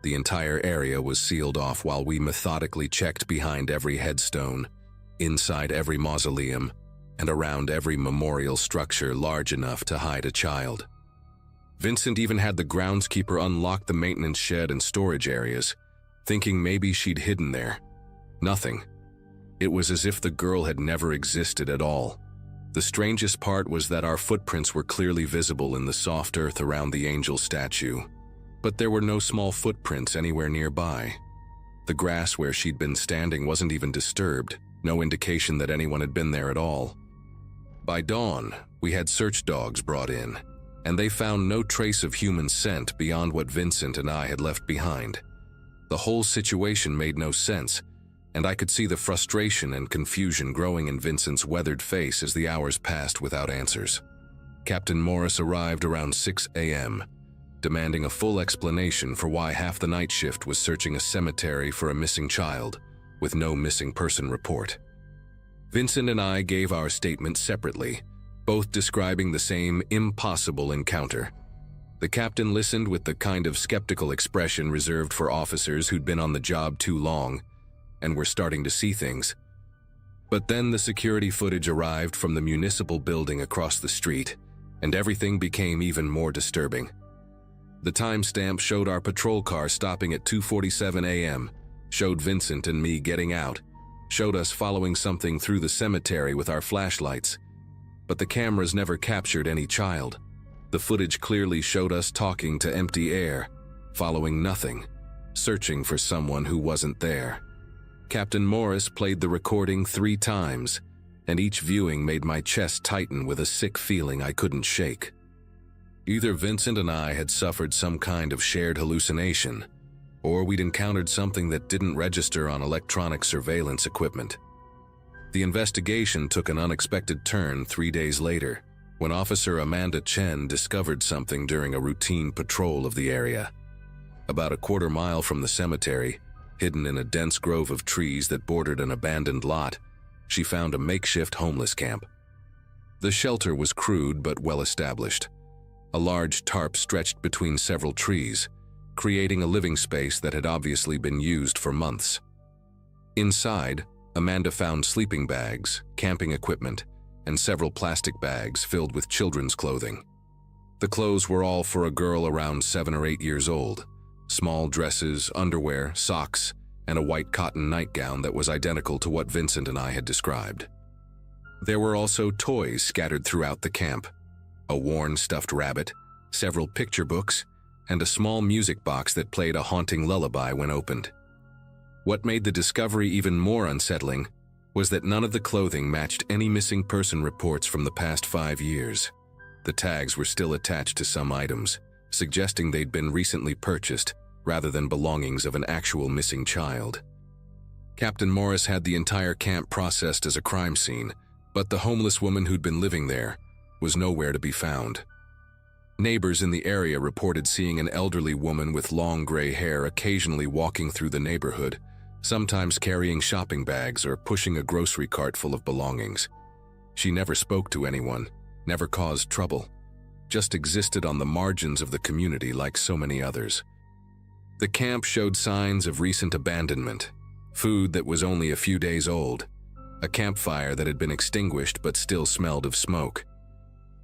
The entire area was sealed off while we methodically checked behind every headstone, inside every mausoleum, and around every memorial structure large enough to hide a child. Vincent even had the groundskeeper unlock the maintenance shed and storage areas, thinking maybe she'd hidden there. Nothing. It was as if the girl had never existed at all. The strangest part was that our footprints were clearly visible in the soft earth around the angel statue, but there were no small footprints anywhere nearby. The grass where she'd been standing wasn't even disturbed, no indication that anyone had been there at all. By dawn, we had search dogs brought in, and they found no trace of human scent beyond what Vincent and I had left behind. The whole situation made no sense, and I could see the frustration and confusion growing in Vincent's weathered face as the hours passed without answers. Captain Morris arrived around 6 a.m., demanding a full explanation for why half the night shift was searching a cemetery for a missing child, with no missing person report. Vincent and I gave our statements separately, both describing the same impossible encounter. The captain listened with the kind of skeptical expression reserved for officers who'd been on the job too long and were starting to see things. But then the security footage arrived from the municipal building across the street, and everything became even more disturbing. The timestamp showed our patrol car stopping at 2:47 a.m., showed Vincent and me getting out, showed us following something through the cemetery with our flashlights. But the cameras never captured any child. The footage clearly showed us talking to empty air, following nothing, searching for someone who wasn't there. Captain Morris played the recording 3 times, and each viewing made my chest tighten with a sick feeling I couldn't shake. Either Vincent and I had suffered some kind of shared hallucination, or we'd encountered something that didn't register on electronic surveillance equipment. The investigation took an unexpected turn 3 days later, when Officer Amanda Chen discovered something during a routine patrol of the area. About a quarter mile from the cemetery, hidden in a dense grove of trees that bordered an abandoned lot, she found a makeshift homeless camp. The shelter was crude but well established. A large tarp stretched between several trees, creating a living space that had obviously been used for months. Inside, Amanda found sleeping bags, camping equipment, and several plastic bags filled with children's clothing. The clothes were all for a girl around 7 or 8 years old. Small dresses, underwear, socks, and a white cotton nightgown that was identical to what Vincent and I had described. There were also toys scattered throughout the camp. A worn stuffed rabbit, several picture books, and a small music box that played a haunting lullaby when opened. What made the discovery even more unsettling was that none of the clothing matched any missing person reports from the past 5 years. The tags were still attached to some items, suggesting they'd been recently purchased rather than belongings of an actual missing child. Captain Morris had the entire camp processed as a crime scene, but the homeless woman who'd been living there was nowhere to be found. Neighbors in the area reported seeing an elderly woman with long gray hair occasionally walking through the neighborhood, sometimes carrying shopping bags or pushing a grocery cart full of belongings. She never spoke to anyone, never caused trouble, just existed on the margins of the community like so many others. The camp showed signs of recent abandonment, food that was only a few days old, a campfire that had been extinguished but still smelled of smoke.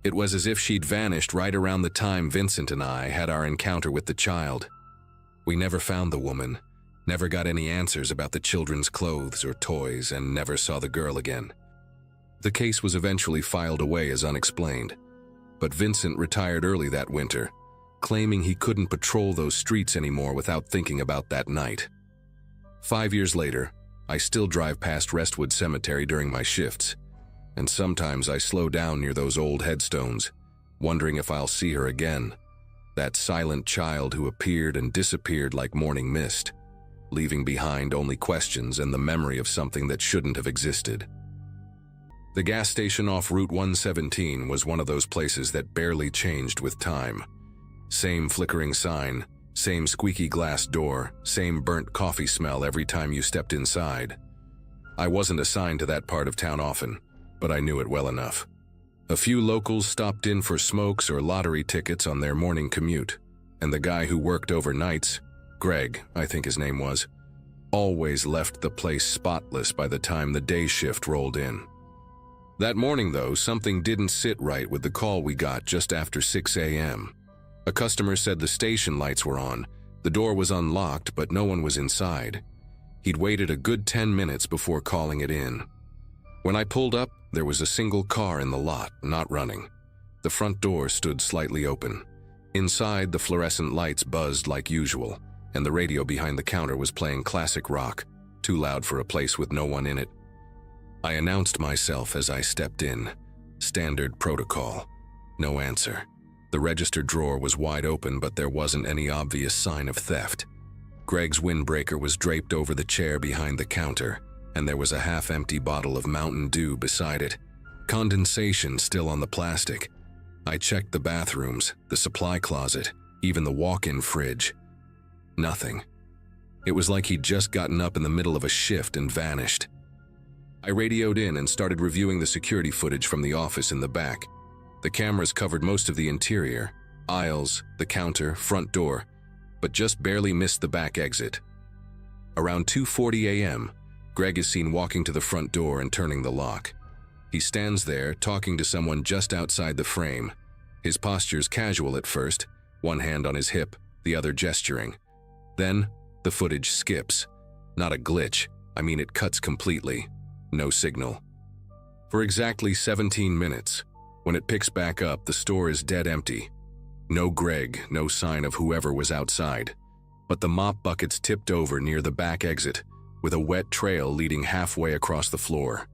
It was as if she'd vanished right around the time Vincent and I had our encounter with the child. We never found the woman, never got any answers about the children's clothes or toys, and never saw the girl again. The case was eventually filed away as unexplained, but Vincent retired early that winter, claiming he couldn't patrol those streets anymore without thinking about that night. 5 years later, I still drive past Restwood Cemetery during my shifts, and sometimes I slow down near those old headstones, wondering if I'll see her again, that silent child who appeared and disappeared like morning mist, leaving behind only questions and the memory of something that shouldn't have existed. The gas station off Route 117 was one of those places that barely changed with time. Same flickering sign, same squeaky glass door, same burnt coffee smell every time you stepped inside. I wasn't assigned to that part of town often, but I knew it well enough. A few locals stopped in for smokes or lottery tickets on their morning commute, and the guy who worked overnights, Greg, I think his name was, always left the place spotless by the time the day shift rolled in. That morning, though, something didn't sit right with the call we got just after 6 a.m. A customer said the station lights were on, the door was unlocked, but no one was inside. He'd waited a good 10 minutes before calling it in. When I pulled up, there was a single car in the lot, not running. The front door stood slightly open. Inside, the fluorescent lights buzzed like usual, and the radio behind the counter was playing classic rock, too loud for a place with no one in it. I announced myself as I stepped in. Standard protocol. No answer. The register drawer was wide open, but there wasn't any obvious sign of theft. Greg's windbreaker was draped over the chair behind the counter, and there was a half-empty bottle of Mountain Dew beside it. Condensation still on the plastic. I checked the bathrooms, the supply closet, even the walk-in fridge. Nothing. It was like he'd just gotten up in the middle of a shift and vanished. I radioed in and started reviewing the security footage from the office in the back. The cameras covered most of the interior, aisles, the counter, front door, but just barely missed the back exit. Around 2:40 a.m., Greg is seen walking to the front door and turning the lock. He stands there, talking to someone just outside the frame. His posture's casual at first, one hand on his hip, the other gesturing. Then, the footage skips. Not a glitch, I mean it cuts completely. No signal. For exactly 17 minutes, when it picks back up, the store is dead empty. No Greg, no sign of whoever was outside. But the mop bucket's tipped over near the back exit, with a wet trail leading halfway across the floor.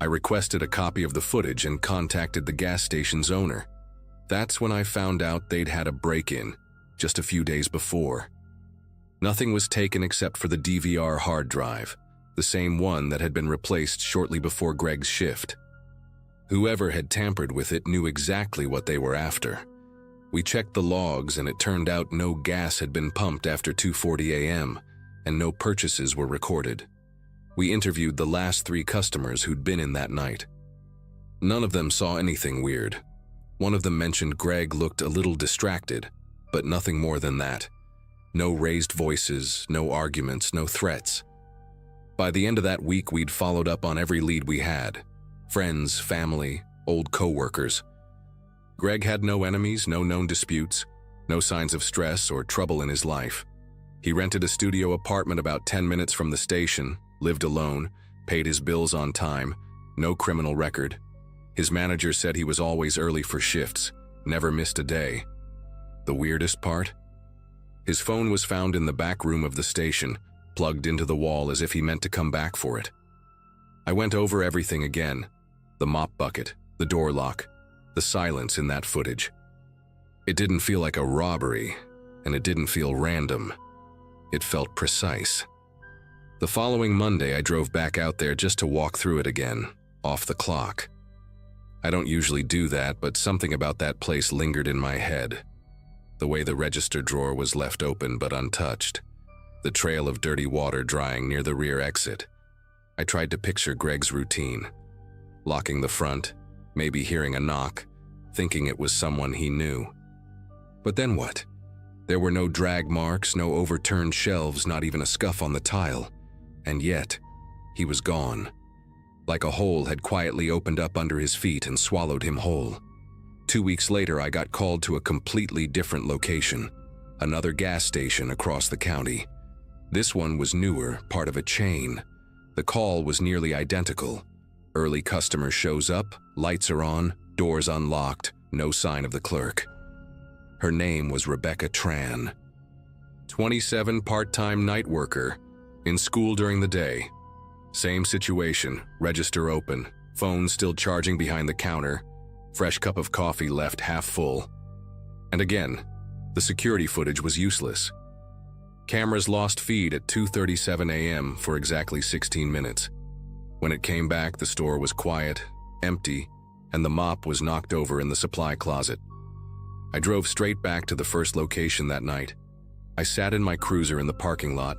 I requested a copy of the footage and contacted the gas station's owner. That's when I found out they'd had a break-in, just a few days before. Nothing was taken except for the DVR hard drive, the same one that had been replaced shortly before Greg's shift. Whoever had tampered with it knew exactly what they were after. We checked the logs and it turned out no gas had been pumped after 2:40 a.m. and no purchases were recorded. We interviewed the last 3 customers who'd been in that night. None of them saw anything weird. One of them mentioned Greg looked a little distracted, but nothing more than that. No raised voices, no arguments, no threats. By the end of that week, we'd followed up on every lead we had. Friends, family, old co-workers. Greg had no enemies, no known disputes, no signs of stress or trouble in his life. He rented a studio apartment about 10 minutes from the station, lived alone, paid his bills on time, no criminal record. His manager said he was always early for shifts, never missed a day. The weirdest part? His phone was found in the back room of the station, plugged into the wall as if he meant to come back for it. I went over everything again. The mop bucket, the door lock, the silence in that footage. It didn't feel like a robbery, and it didn't feel random. It felt precise. The following Monday, I drove back out there just to walk through it again, off the clock. I don't usually do that, but something about that place lingered in my head. The way the register drawer was left open but untouched. The trail of dirty water drying near the rear exit. I tried to picture Greg's routine. Locking the front, maybe hearing a knock, thinking it was someone he knew. But then what? There were no drag marks, no overturned shelves, not even a scuff on the tile. And yet, he was gone. Like a hole had quietly opened up under his feet and swallowed him whole. 2 weeks later, I got called to a completely different location, another gas station across the county. This one was newer, part of a chain. The call was nearly identical. Early customer shows up, lights are on, doors unlocked, no sign of the clerk. Her name was Rebecca Tran. 27, part-time night worker, in school during the day. Same situation, register open, phone still charging behind the counter, fresh cup of coffee left half full. And again, the security footage was useless. Cameras lost feed at 2:37 a.m. for exactly 16 minutes. When it came back, the store was quiet, empty, and the mop was knocked over in the supply closet. I drove straight back to the first location that night. I sat in my cruiser in the parking lot,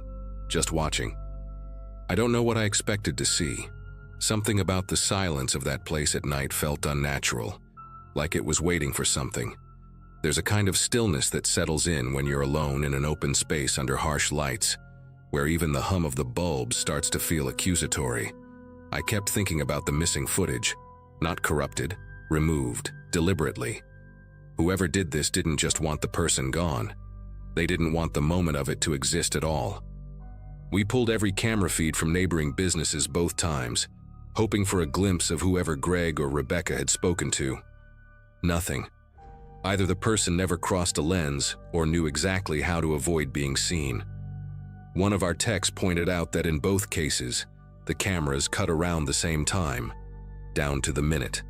just watching. I don't know what I expected to see. Something about the silence of that place at night felt unnatural, like it was waiting for something. There's a kind of stillness that settles in when you're alone in an open space under harsh lights, where even the hum of the bulbs starts to feel accusatory. I kept thinking about the missing footage, not corrupted, removed, deliberately. Whoever did this didn't just want the person gone. They didn't want the moment of it to exist at all. We pulled every camera feed from neighboring businesses both times, hoping for a glimpse of whoever Greg or Rebecca had spoken to. Nothing. Either the person never crossed a lens or knew exactly how to avoid being seen. One of our techs pointed out that in both cases, the cameras cut around the same time, down to the minute,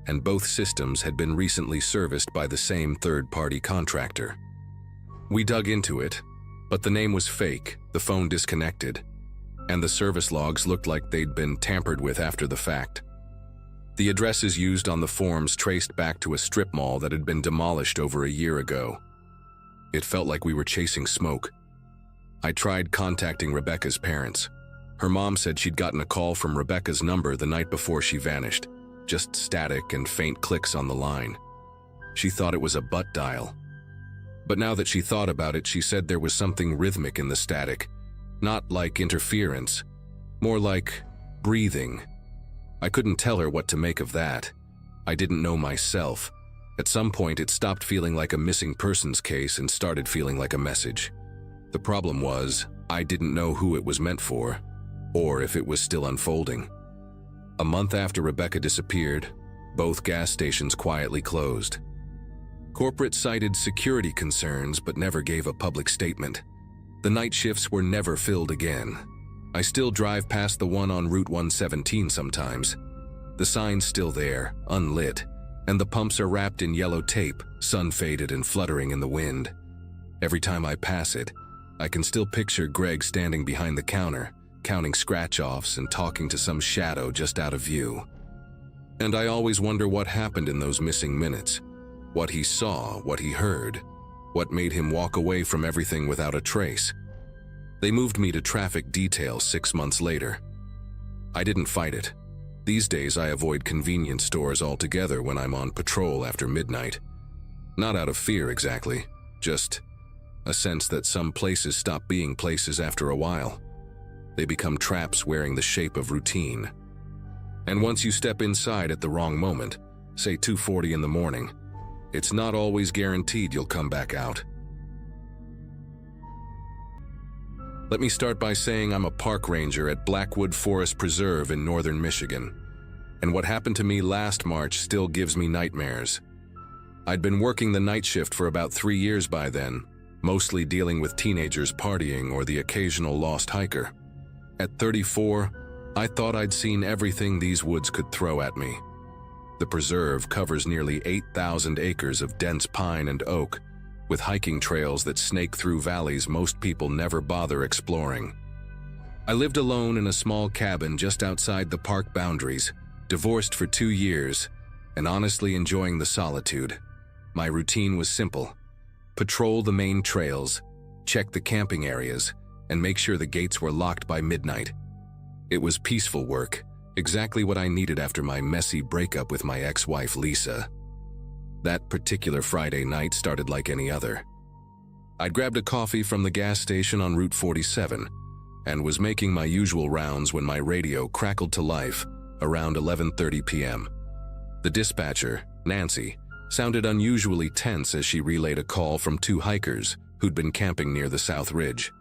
and both systems had been recently serviced by the same third-party contractor. We dug into it, but the name was fake, the phone disconnected, and the service logs looked like they'd been tampered with after the fact. The addresses used on the forms traced back to a strip mall that had been demolished over a year ago. It felt like we were chasing smoke. I tried contacting Rebecca's parents. Her mom said she'd gotten a call from Rebecca's number the night before she vanished, just static and faint clicks on the line. She thought it was a butt dial. But now that she thought about it, she said there was something rhythmic in the static, not like interference, more like breathing. I couldn't tell her what to make of that. I didn't know myself. At some point, it stopped feeling like a missing persons case and started feeling like a message. The problem was, I didn't know who it was meant for, or if it was still unfolding. A month after Rebecca disappeared, both gas stations quietly closed. Corporate cited security concerns but never gave a public statement. The night shifts were never filled again. I still drive past the one on Route 117 sometimes. The sign's still there, unlit, and the pumps are wrapped in yellow tape, sun-faded and fluttering in the wind. Every time I pass it, I can still picture Greg standing behind the counter, counting scratch-offs and talking to some shadow just out of view. And I always wonder what happened in those missing minutes. What he saw, what he heard, what made him walk away from everything without a trace. They moved me to traffic detail 6 months later. I didn't fight it. These days I avoid convenience stores altogether when I'm on patrol after midnight. Not out of fear exactly, just a sense that some places stop being places after a while. They become traps wearing the shape of routine. And once you step inside at the wrong moment, say 2:40 in the morning, it's not always guaranteed you'll come back out. Let me start by saying I'm a park ranger at Blackwood Forest Preserve in northern Michigan, and what happened to me last March still gives me nightmares. I'd been working the night shift for about 3 years by then, mostly dealing with teenagers partying or the occasional lost hiker. At 34, I thought I'd seen everything these woods could throw at me. The preserve covers nearly 8,000 acres of dense pine and oak, with hiking trails that snake through valleys most people never bother exploring. I lived alone in a small cabin just outside the park boundaries, divorced for 2 years, and honestly enjoying the solitude. My routine was simple: patrol the main trails, check the camping areas, and make sure the gates were locked by midnight. It was peaceful work, exactly what I needed after my messy breakup with my ex-wife Lisa. That particular Friday night started like any other. I'd grabbed a coffee from the gas station on Route 47 and was making my usual rounds when my radio crackled to life around 11:30 p.m. The dispatcher, Nancy, sounded unusually tense as she relayed a call from 2 hikers who'd been camping near the South Ridge.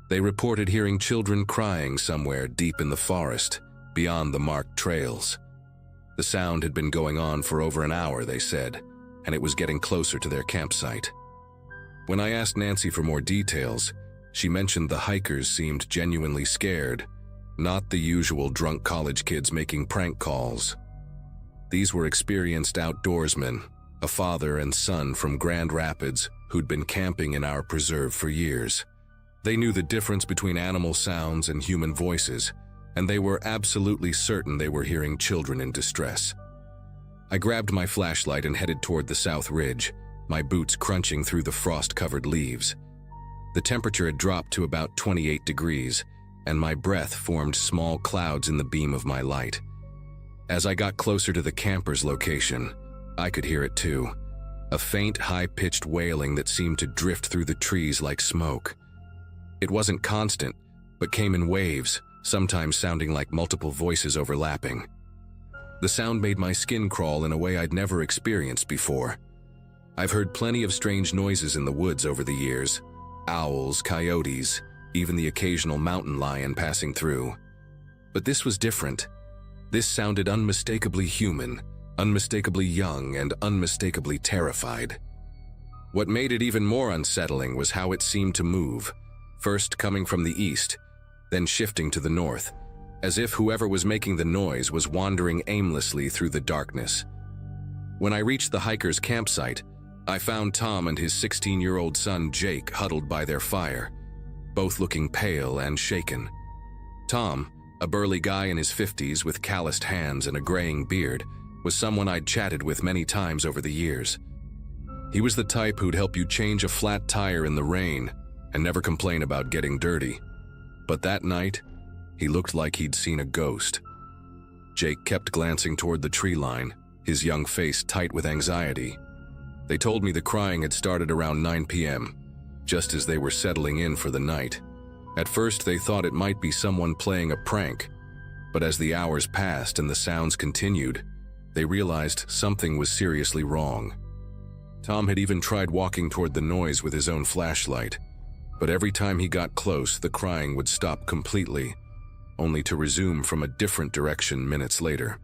They reported hearing children crying somewhere deep in the forest, beyond the marked trails. The sound had been going on for over an hour, they said, and it was getting closer to their campsite. When I asked Nancy for more details, she mentioned the hikers seemed genuinely scared, not the usual drunk college kids making prank calls. These were experienced outdoorsmen, a father and son from Grand Rapids who'd been camping in our preserve for years. They knew the difference between animal sounds and human voices, and they were absolutely certain they were hearing children in distress. I grabbed my flashlight and headed toward the South Ridge, my boots crunching through the frost-covered leaves. The temperature had dropped to about 28 degrees, and my breath formed small clouds in the beam of my light. As I got closer to the camper's location, I could hear it too, a faint, high-pitched wailing that seemed to drift through the trees like smoke. It wasn't constant, but came in waves, sometimes sounding like multiple voices overlapping. The sound made my skin crawl in a way I'd never experienced before. I've heard plenty of strange noises in the woods over the years: owls, coyotes, even the occasional mountain lion passing through. But this was different. This sounded unmistakably human, unmistakably young, and unmistakably terrified. What made it even more unsettling was how it seemed to move, first coming from the east, then shifting to the north, as if whoever was making the noise was wandering aimlessly through the darkness. When I reached the hikers' campsite, I found Tom and his 16-year-old son Jake huddled by their fire, both looking pale and shaken. Tom, a burly guy in his 50s with calloused hands and a graying beard, was someone I'd chatted with many times over the years. He was the type who'd help you change a flat tire in the rain and never complain about getting dirty. But that night, he looked like he'd seen a ghost. Jake kept glancing toward the tree line, his young face tight with anxiety. They told me the crying had started around 9 p.m., just as they were settling in for the night. At first, they thought it might be someone playing a prank, but as the hours passed and the sounds continued, they realized something was seriously wrong. Tom had even tried walking toward the noise with his own flashlight, but every time he got close, the crying would stop completely, only to resume from a different direction minutes later.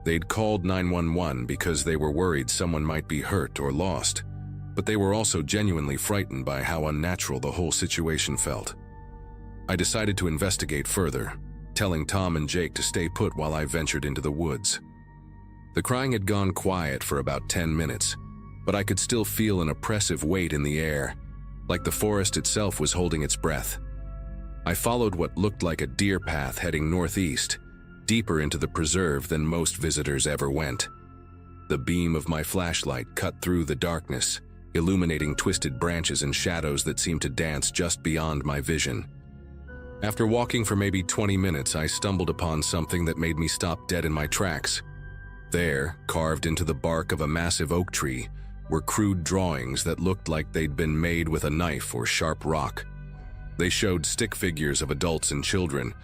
They'd called 911 because they were worried someone might be hurt or lost, but they were also genuinely frightened by how unnatural the whole situation felt. I decided to investigate further, telling Tom and Jake to stay put while I ventured into the woods. The crying had gone quiet for about 10 minutes, but I could still feel an oppressive weight in the air, like the forest itself was holding its breath. I followed what looked like a deer path heading northeast, deeper into the preserve than most visitors ever went. The beam of my flashlight cut through the darkness, illuminating twisted branches and shadows that seemed to dance just beyond my vision. After walking for maybe 20 minutes, I stumbled upon something that made me stop dead in my tracks. There, carved into the bark of a massive oak tree, were crude drawings that looked like they'd been made with a knife or sharp rock. They showed stick figures of adults and children,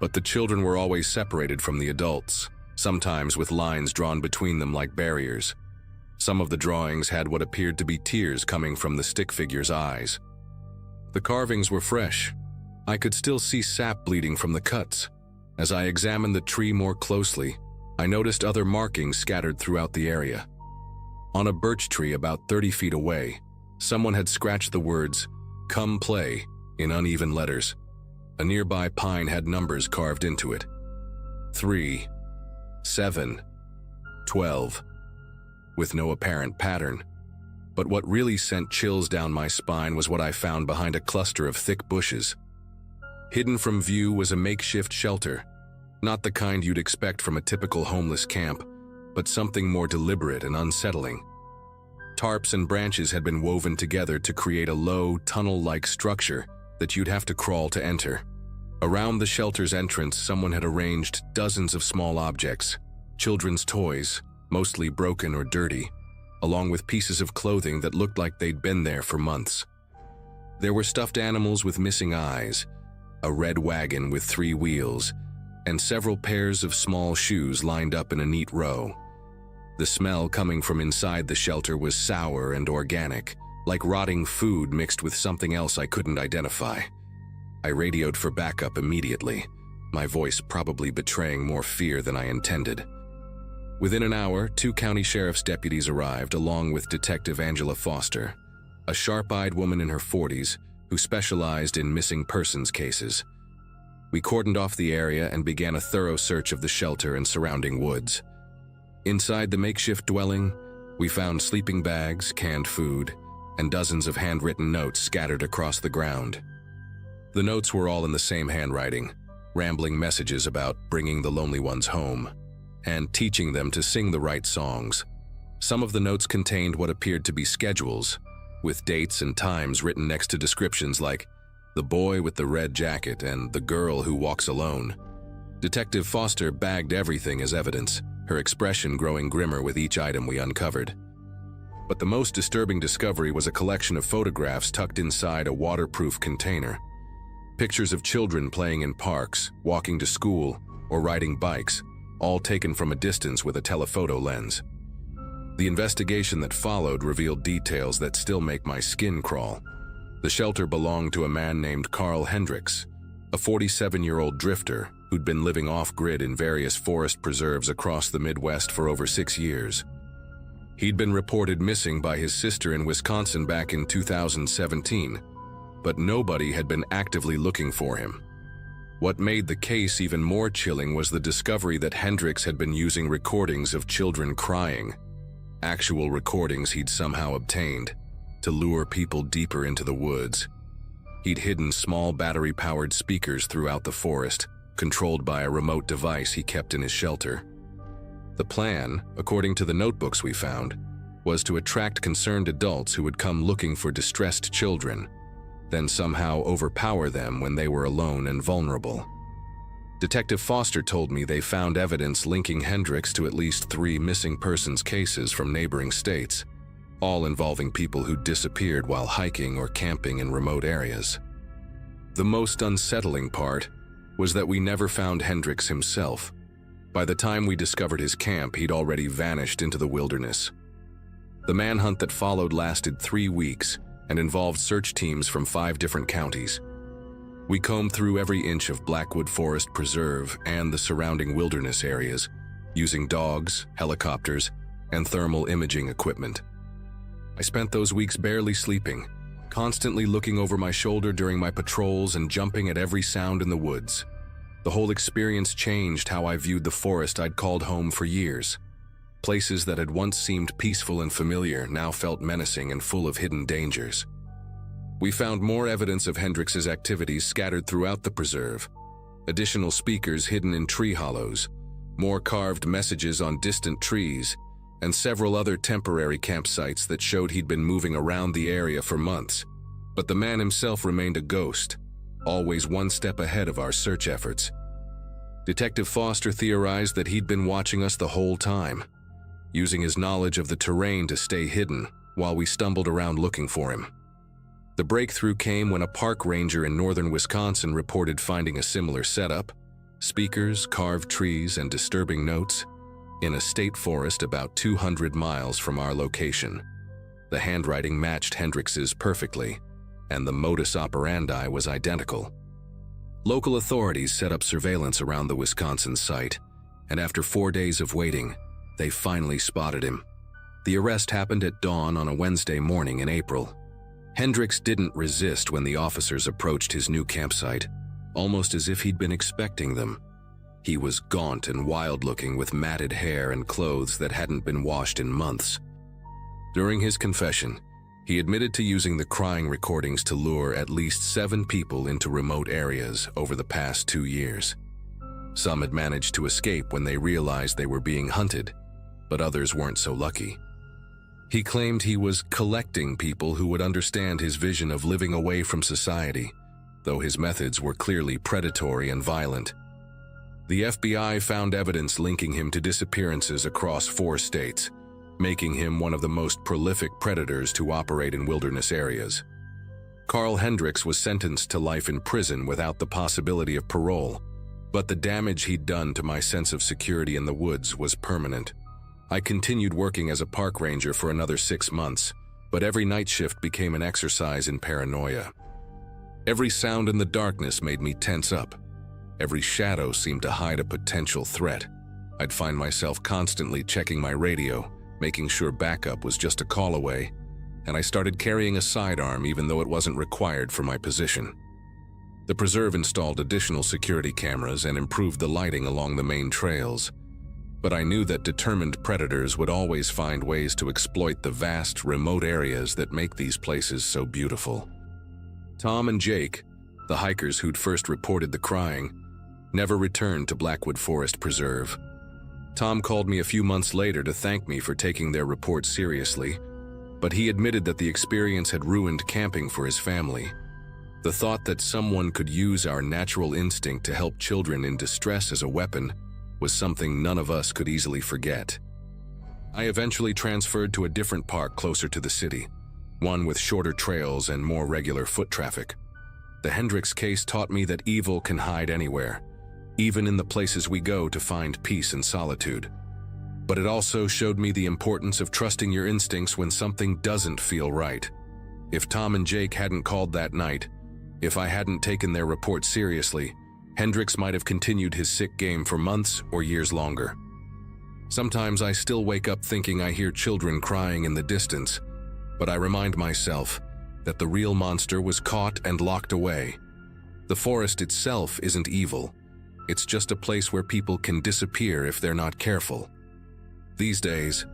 but the children were always separated from the adults, sometimes with lines drawn between them like barriers. Some of the drawings had what appeared to be tears coming from the stick figures' eyes. The carvings were fresh. I could still see sap bleeding from the cuts. As I examined the tree more closely, I noticed other markings scattered throughout the area. On a birch tree about 30 feet away, someone had scratched the words, "Come play," in uneven letters. A nearby pine had numbers carved into it. 3, 7, 12, with no apparent pattern. But what really sent chills down my spine was what I found behind a cluster of thick bushes. Hidden from view was a makeshift shelter, not the kind you'd expect from a typical homeless camp, but something more deliberate and unsettling. Tarps and branches had been woven together to create a low, tunnel-like structure that you'd have to crawl to enter. Around the shelter's entrance, someone had arranged dozens of small objects, children's toys, mostly broken or dirty, along with pieces of clothing that looked like they'd been there for months. There were stuffed animals with missing eyes, a red wagon with 3 wheels, and several pairs of small shoes lined up in a neat row. The smell coming from inside the shelter was sour and organic, like rotting food mixed with something else I couldn't identify. I radioed for backup immediately, my voice probably betraying more fear than I intended. Within an hour, 2 county sheriff's deputies arrived along with Detective Angela Foster, a sharp-eyed woman in her 40s who specialized in missing persons cases. We cordoned off the area and began a thorough search of the shelter and surrounding woods. Inside the makeshift dwelling, we found sleeping bags, canned food, and dozens of handwritten notes scattered across the ground. The notes were all in the same handwriting, rambling messages about bringing the lonely ones home and teaching them to sing the right songs. Some of the notes contained what appeared to be schedules, with dates and times written next to descriptions like "the boy with the red jacket" and "the girl who walks alone." Detective Foster bagged everything as evidence, her expression growing grimmer with each item we uncovered. But the most disturbing discovery was a collection of photographs tucked inside a waterproof container. Pictures of children playing in parks, walking to school, or riding bikes, all taken from a distance with a telephoto lens. The investigation that followed revealed details that still make my skin crawl. The shelter belonged to a man named Carl Hendricks, a 47-year-old drifter who'd been living off-grid in various forest preserves across the Midwest for over 6 years. He'd been reported missing by his sister in Wisconsin back in 2017, but nobody had been actively looking for him. What made the case even more chilling was the discovery that Hendricks had been using recordings of children crying, actual recordings he'd somehow obtained, to lure people deeper into the woods. He'd hidden small battery-powered speakers throughout the forest, controlled by a remote device he kept in his shelter. The plan, according to the notebooks we found, was to attract concerned adults who would come looking for distressed children, then somehow overpower them when they were alone and vulnerable. Detective Foster told me they found evidence linking Hendricks to at least 3 missing persons cases from neighboring states, all involving people who disappeared while hiking or camping in remote areas. The most unsettling part was that we never found Hendricks himself. By the time we discovered his camp, he'd already vanished into the wilderness. The manhunt that followed lasted 3 weeks and involved search teams from 5 different counties. We combed through every inch of Blackwood Forest Preserve and the surrounding wilderness areas, using dogs, helicopters, and thermal imaging equipment. I spent those weeks barely sleeping, constantly looking over my shoulder during my patrols and jumping at every sound in the woods. The whole experience changed how I viewed the forest I'd called home for years. Places that had once seemed peaceful and familiar now felt menacing and full of hidden dangers. We found more evidence of Hendricks's activities scattered throughout the preserve, additional speakers hidden in tree hollows, more carved messages on distant trees, and several other temporary campsites that showed he'd been moving around the area for months. But the man himself remained a ghost, always one step ahead of our search efforts. Detective Foster theorized that he'd been watching us the whole time, using his knowledge of the terrain to stay hidden while we stumbled around looking for him. The breakthrough came when a park ranger in northern Wisconsin reported finding a similar setup, speakers, carved trees, and disturbing notes, in a state forest about 200 miles from our location. The handwriting matched Hendrix's perfectly, and the modus operandi was identical. Local authorities set up surveillance around the Wisconsin site, and after 4 days of waiting, they finally spotted him. The arrest happened at dawn on a Wednesday morning in April. Hendrix didn't resist when the officers approached his new campsite, almost as if he'd been expecting them. He was gaunt and wild-looking with matted hair and clothes that hadn't been washed in months. During his confession, he admitted to using the crying recordings to lure at least 7 people into remote areas over the past 2 years. Some had managed to escape when they realized they were being hunted, but others weren't so lucky. He claimed he was collecting people who would understand his vision of living away from society, though his methods were clearly predatory and violent. The FBI found evidence linking him to disappearances across 4 states, making him one of the most prolific predators to operate in wilderness areas. Carl Hendrix was sentenced to life in prison without the possibility of parole, but the damage he'd done to my sense of security in the woods was permanent. I continued working as a park ranger for another 6 months, but every night shift became an exercise in paranoia. Every sound in the darkness made me tense up. Every shadow seemed to hide a potential threat. I'd find myself constantly checking my radio, making sure backup was just a call away, and I started carrying a sidearm even though it wasn't required for my position. The preserve installed additional security cameras and improved the lighting along the main trails, but I knew that determined predators would always find ways to exploit the vast, remote areas that make these places so beautiful. Tom and Jake, the hikers who'd first reported the crying, never returned to Blackwood Forest Preserve. Tom called me a few months later to thank me for taking their report seriously, but he admitted that the experience had ruined camping for his family. The thought that someone could use our natural instinct to help children in distress as a weapon was something none of us could easily forget. I eventually transferred to a different park closer to the city, one with shorter trails and more regular foot traffic. The Hendrix case taught me that evil can hide anywhere, even in the places we go to find peace and solitude. But it also showed me the importance of trusting your instincts when something doesn't feel right. If Tom and Jake hadn't called that night, if I hadn't taken their report seriously, Hendrix might have continued his sick game for months or years longer. Sometimes I still wake up thinking I hear children crying in the distance, but I remind myself that the real monster was caught and locked away. The forest itself isn't evil. It's just a place where people can disappear if they're not careful. These days,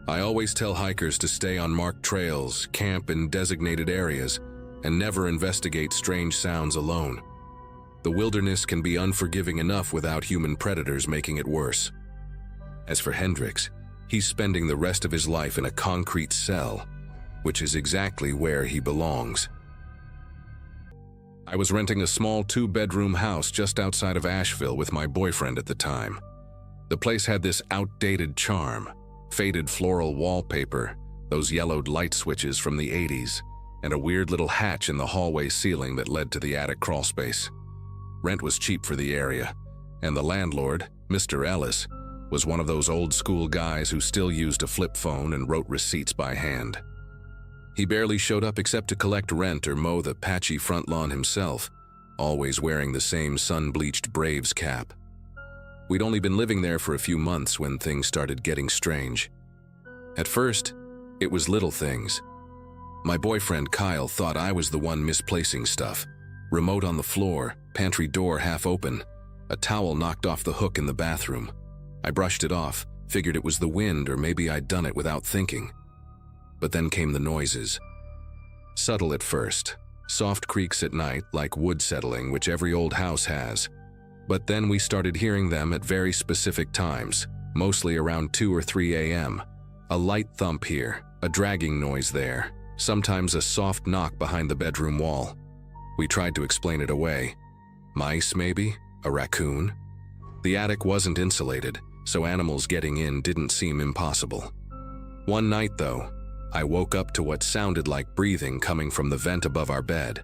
I always tell hikers to stay on marked trails, camp in designated areas, and never investigate strange sounds alone. The wilderness can be unforgiving enough without human predators making it worse. As for Hendrix, he's spending the rest of his life in a concrete cell, which is exactly where he belongs. I was renting a small 2-bedroom house just outside of Asheville with my boyfriend at the time. The place had this outdated charm, faded floral wallpaper, those yellowed light switches from the 80s, and a weird little hatch in the hallway ceiling that led to the attic crawlspace. Rent was cheap for the area, and the landlord, Mr. Ellis, was one of those old-school guys who still used a flip phone and wrote receipts by hand. He barely showed up except to collect rent or mow the patchy front lawn himself, always wearing the same sun-bleached Braves cap. We'd only been living there for a few months when things started getting strange. At first, it was little things. My boyfriend Kyle thought I was the one misplacing stuff. Remote on the floor, pantry door half open, a towel knocked off the hook in the bathroom. I brushed it off, figured it was the wind or maybe I'd done it without thinking. But then came the noises. Subtle at first, soft creaks at night like wood settling, which every old house has. But then we started hearing them at very specific times, mostly around 2 or 3 a.m., A light thump here, a dragging noise there, sometimes a soft knock behind the bedroom wall. We tried to explain it away. Mice, maybe? A raccoon? The attic wasn't insulated, so animals getting in didn't seem impossible. One night, though, I woke up to what sounded like breathing coming from the vent above our bed.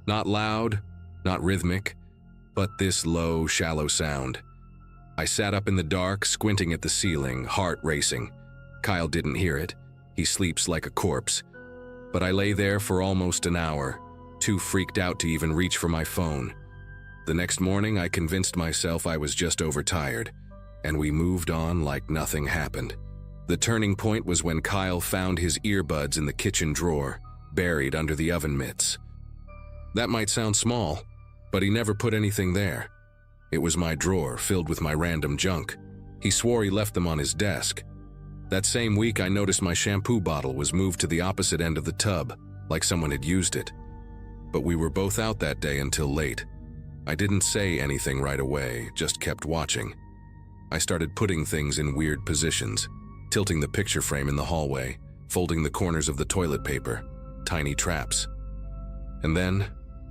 Not loud, not rhythmic, but this low, shallow sound. I sat up in the dark, squinting at the ceiling, heart racing. Kyle didn't hear it. He sleeps like a corpse. But I lay there for almost an hour, too freaked out to even reach for my phone. The next morning, I convinced myself I was just overtired, and we moved on like nothing happened. The turning point was when Kyle found his earbuds in the kitchen drawer, buried under the oven mitts. That might sound small, but he never put anything there. It was my drawer, filled with my random junk. He swore he left them on his desk. That same week, I noticed my shampoo bottle was moved to the opposite end of the tub, like someone had used it. But we were both out that day until late. I didn't say anything right away, just kept watching. I started putting things in weird positions, tilting the picture frame in the hallway, folding the corners of the toilet paper, tiny traps. And then,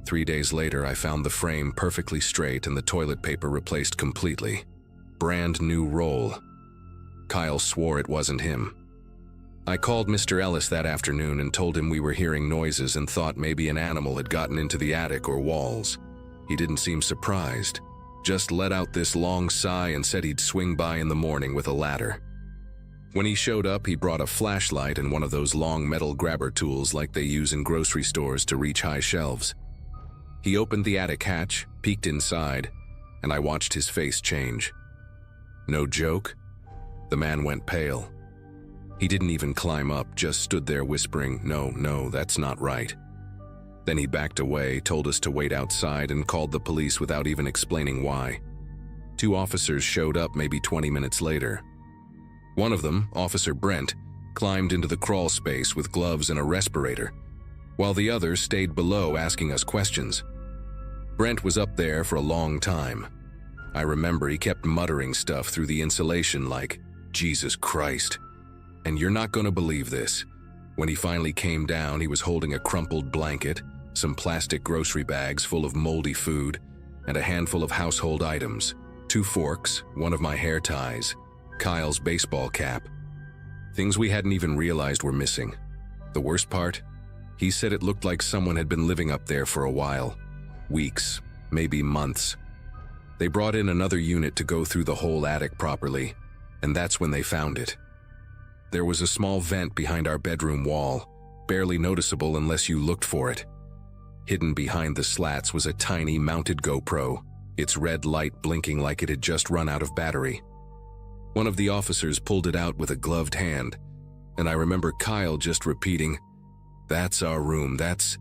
3 days later, I found the frame perfectly straight and the toilet paper replaced completely. Brand new roll. Kyle swore it wasn't him. I called Mr. Ellis that afternoon and told him we were hearing noises and thought maybe an animal had gotten into the attic or walls. He didn't seem surprised, just let out this long sigh and said he'd swing by in the morning with a ladder. When he showed up, he brought a flashlight and one of those long metal grabber tools like they use in grocery stores to reach high shelves. He opened the attic hatch, peeked inside, and I watched his face change. No joke, the man went pale. He didn't even climb up, just stood there whispering, "No, that's not right." Then he backed away, told us to wait outside, and called the police without even explaining why. 2 officers showed up maybe 20 minutes later. One of them, Officer Brent, climbed into the crawl space with gloves and a respirator, while the other stayed below asking us questions. Brent was up there for a long time. I remember he kept muttering stuff through the insulation like, "Jesus Christ." And you're not gonna believe this. When he finally came down, he was holding a crumpled blanket, some plastic grocery bags full of moldy food, and a handful of household items. 2 forks, one of my hair ties, Kyle's baseball cap. Things we hadn't even realized were missing. The worst part? He said it looked like someone had been living up there for a while. Weeks, maybe months. They brought in another unit to go through the whole attic properly, and that's when they found it. There was a small vent behind our bedroom wall, barely noticeable unless you looked for it. Hidden behind the slats was a tiny mounted GoPro, its red light blinking like it had just run out of battery. One of the officers pulled it out with a gloved hand, and I remember Kyle just repeating, "That's our room, that's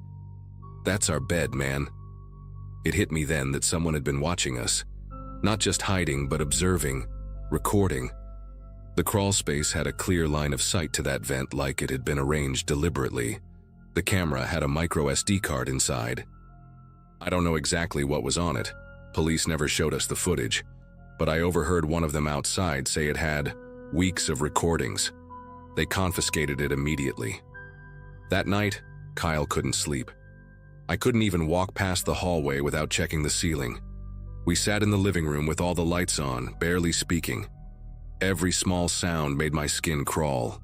our bed, man." It hit me then that someone had been watching us, not just hiding but observing, recording. The crawl space had a clear line of sight to that vent like it had been arranged deliberately. The camera had a micro SD card inside. I don't know exactly what was on it. Police never showed us the footage, but I overheard one of them outside say it had weeks of recordings. They confiscated it immediately. That night, Kyle couldn't sleep. I couldn't even walk past the hallway without checking the ceiling. We sat in the living room with all the lights on, barely speaking. Every small sound made my skin crawl.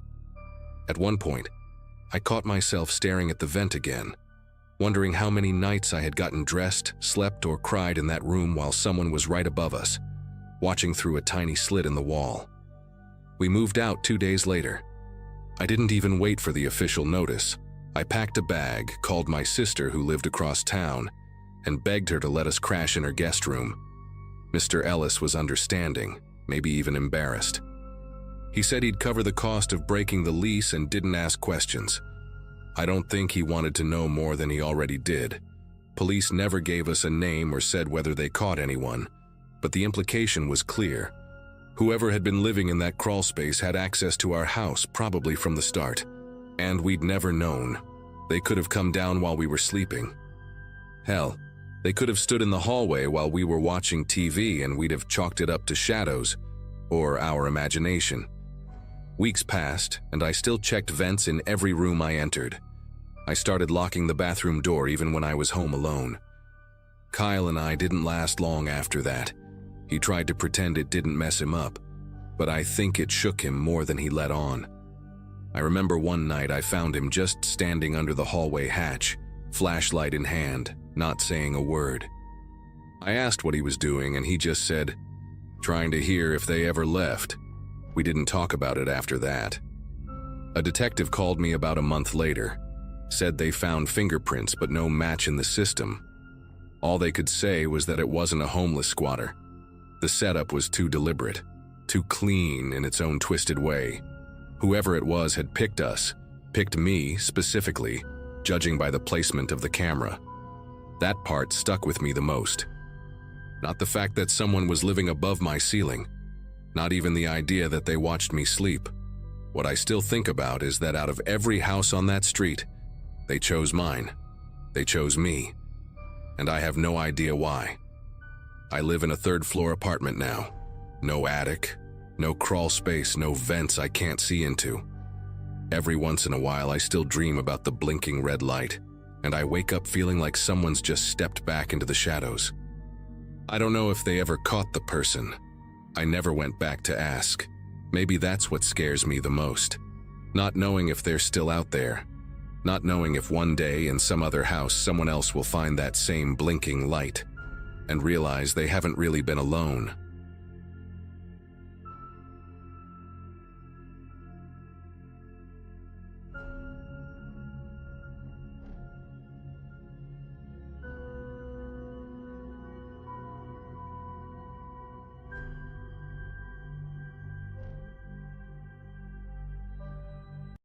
At one point, I caught myself staring at the vent again, wondering how many nights I had gotten dressed, slept, or cried in that room while someone was right above us, watching through a tiny slit in the wall. We moved out 2 days later. I didn't even wait for the official notice. I packed a bag, called my sister who lived across town, and begged her to let us crash in her guest room. Mr. Ellis was understanding, maybe even embarrassed. He said he'd cover the cost of breaking the lease and didn't ask questions. I don't think he wanted to know more than he already did. Police never gave us a name or said whether they caught anyone, but the implication was clear. Whoever had been living in that crawl space had access to our house probably from the start, and we'd never known. They could have come down while we were sleeping. Hell, they could have stood in the hallway while we were watching TV and we'd have chalked it up to shadows or our imagination. Weeks passed, and I still checked vents in every room I entered. I started locking the bathroom door even when I was home alone. Kyle and I didn't last long after that. He tried to pretend it didn't mess him up, but I think it shook him more than he let on. I remember one night I found him just standing under the hallway hatch, flashlight in hand, not saying a word. I asked what he was doing, and he just said, "Trying to hear if they ever left." We didn't talk about it after that. A detective called me about a month later, said they found fingerprints but no match in the system. All they could say was that it wasn't a homeless squatter. The setup was too deliberate, too clean in its own twisted way. Whoever it was had picked us, picked me specifically, judging by the placement of the camera. That part stuck with me the most. Not the fact that someone was living above my ceiling, not even the idea that they watched me sleep. What I still think about is that out of every house on that street, they chose mine. They chose me. And I have no idea why. I live in a third-floor apartment now. No attic, no crawl space, no vents I can't see into. Every once in a while I still dream about the blinking red light, and I wake up feeling like someone's just stepped back into the shadows. I don't know if they ever caught the person. I never went back to ask. Maybe that's what scares me the most. Not knowing if they're still out there. Not knowing if one day in some other house someone else will find that same blinking light and realize they haven't really been alone.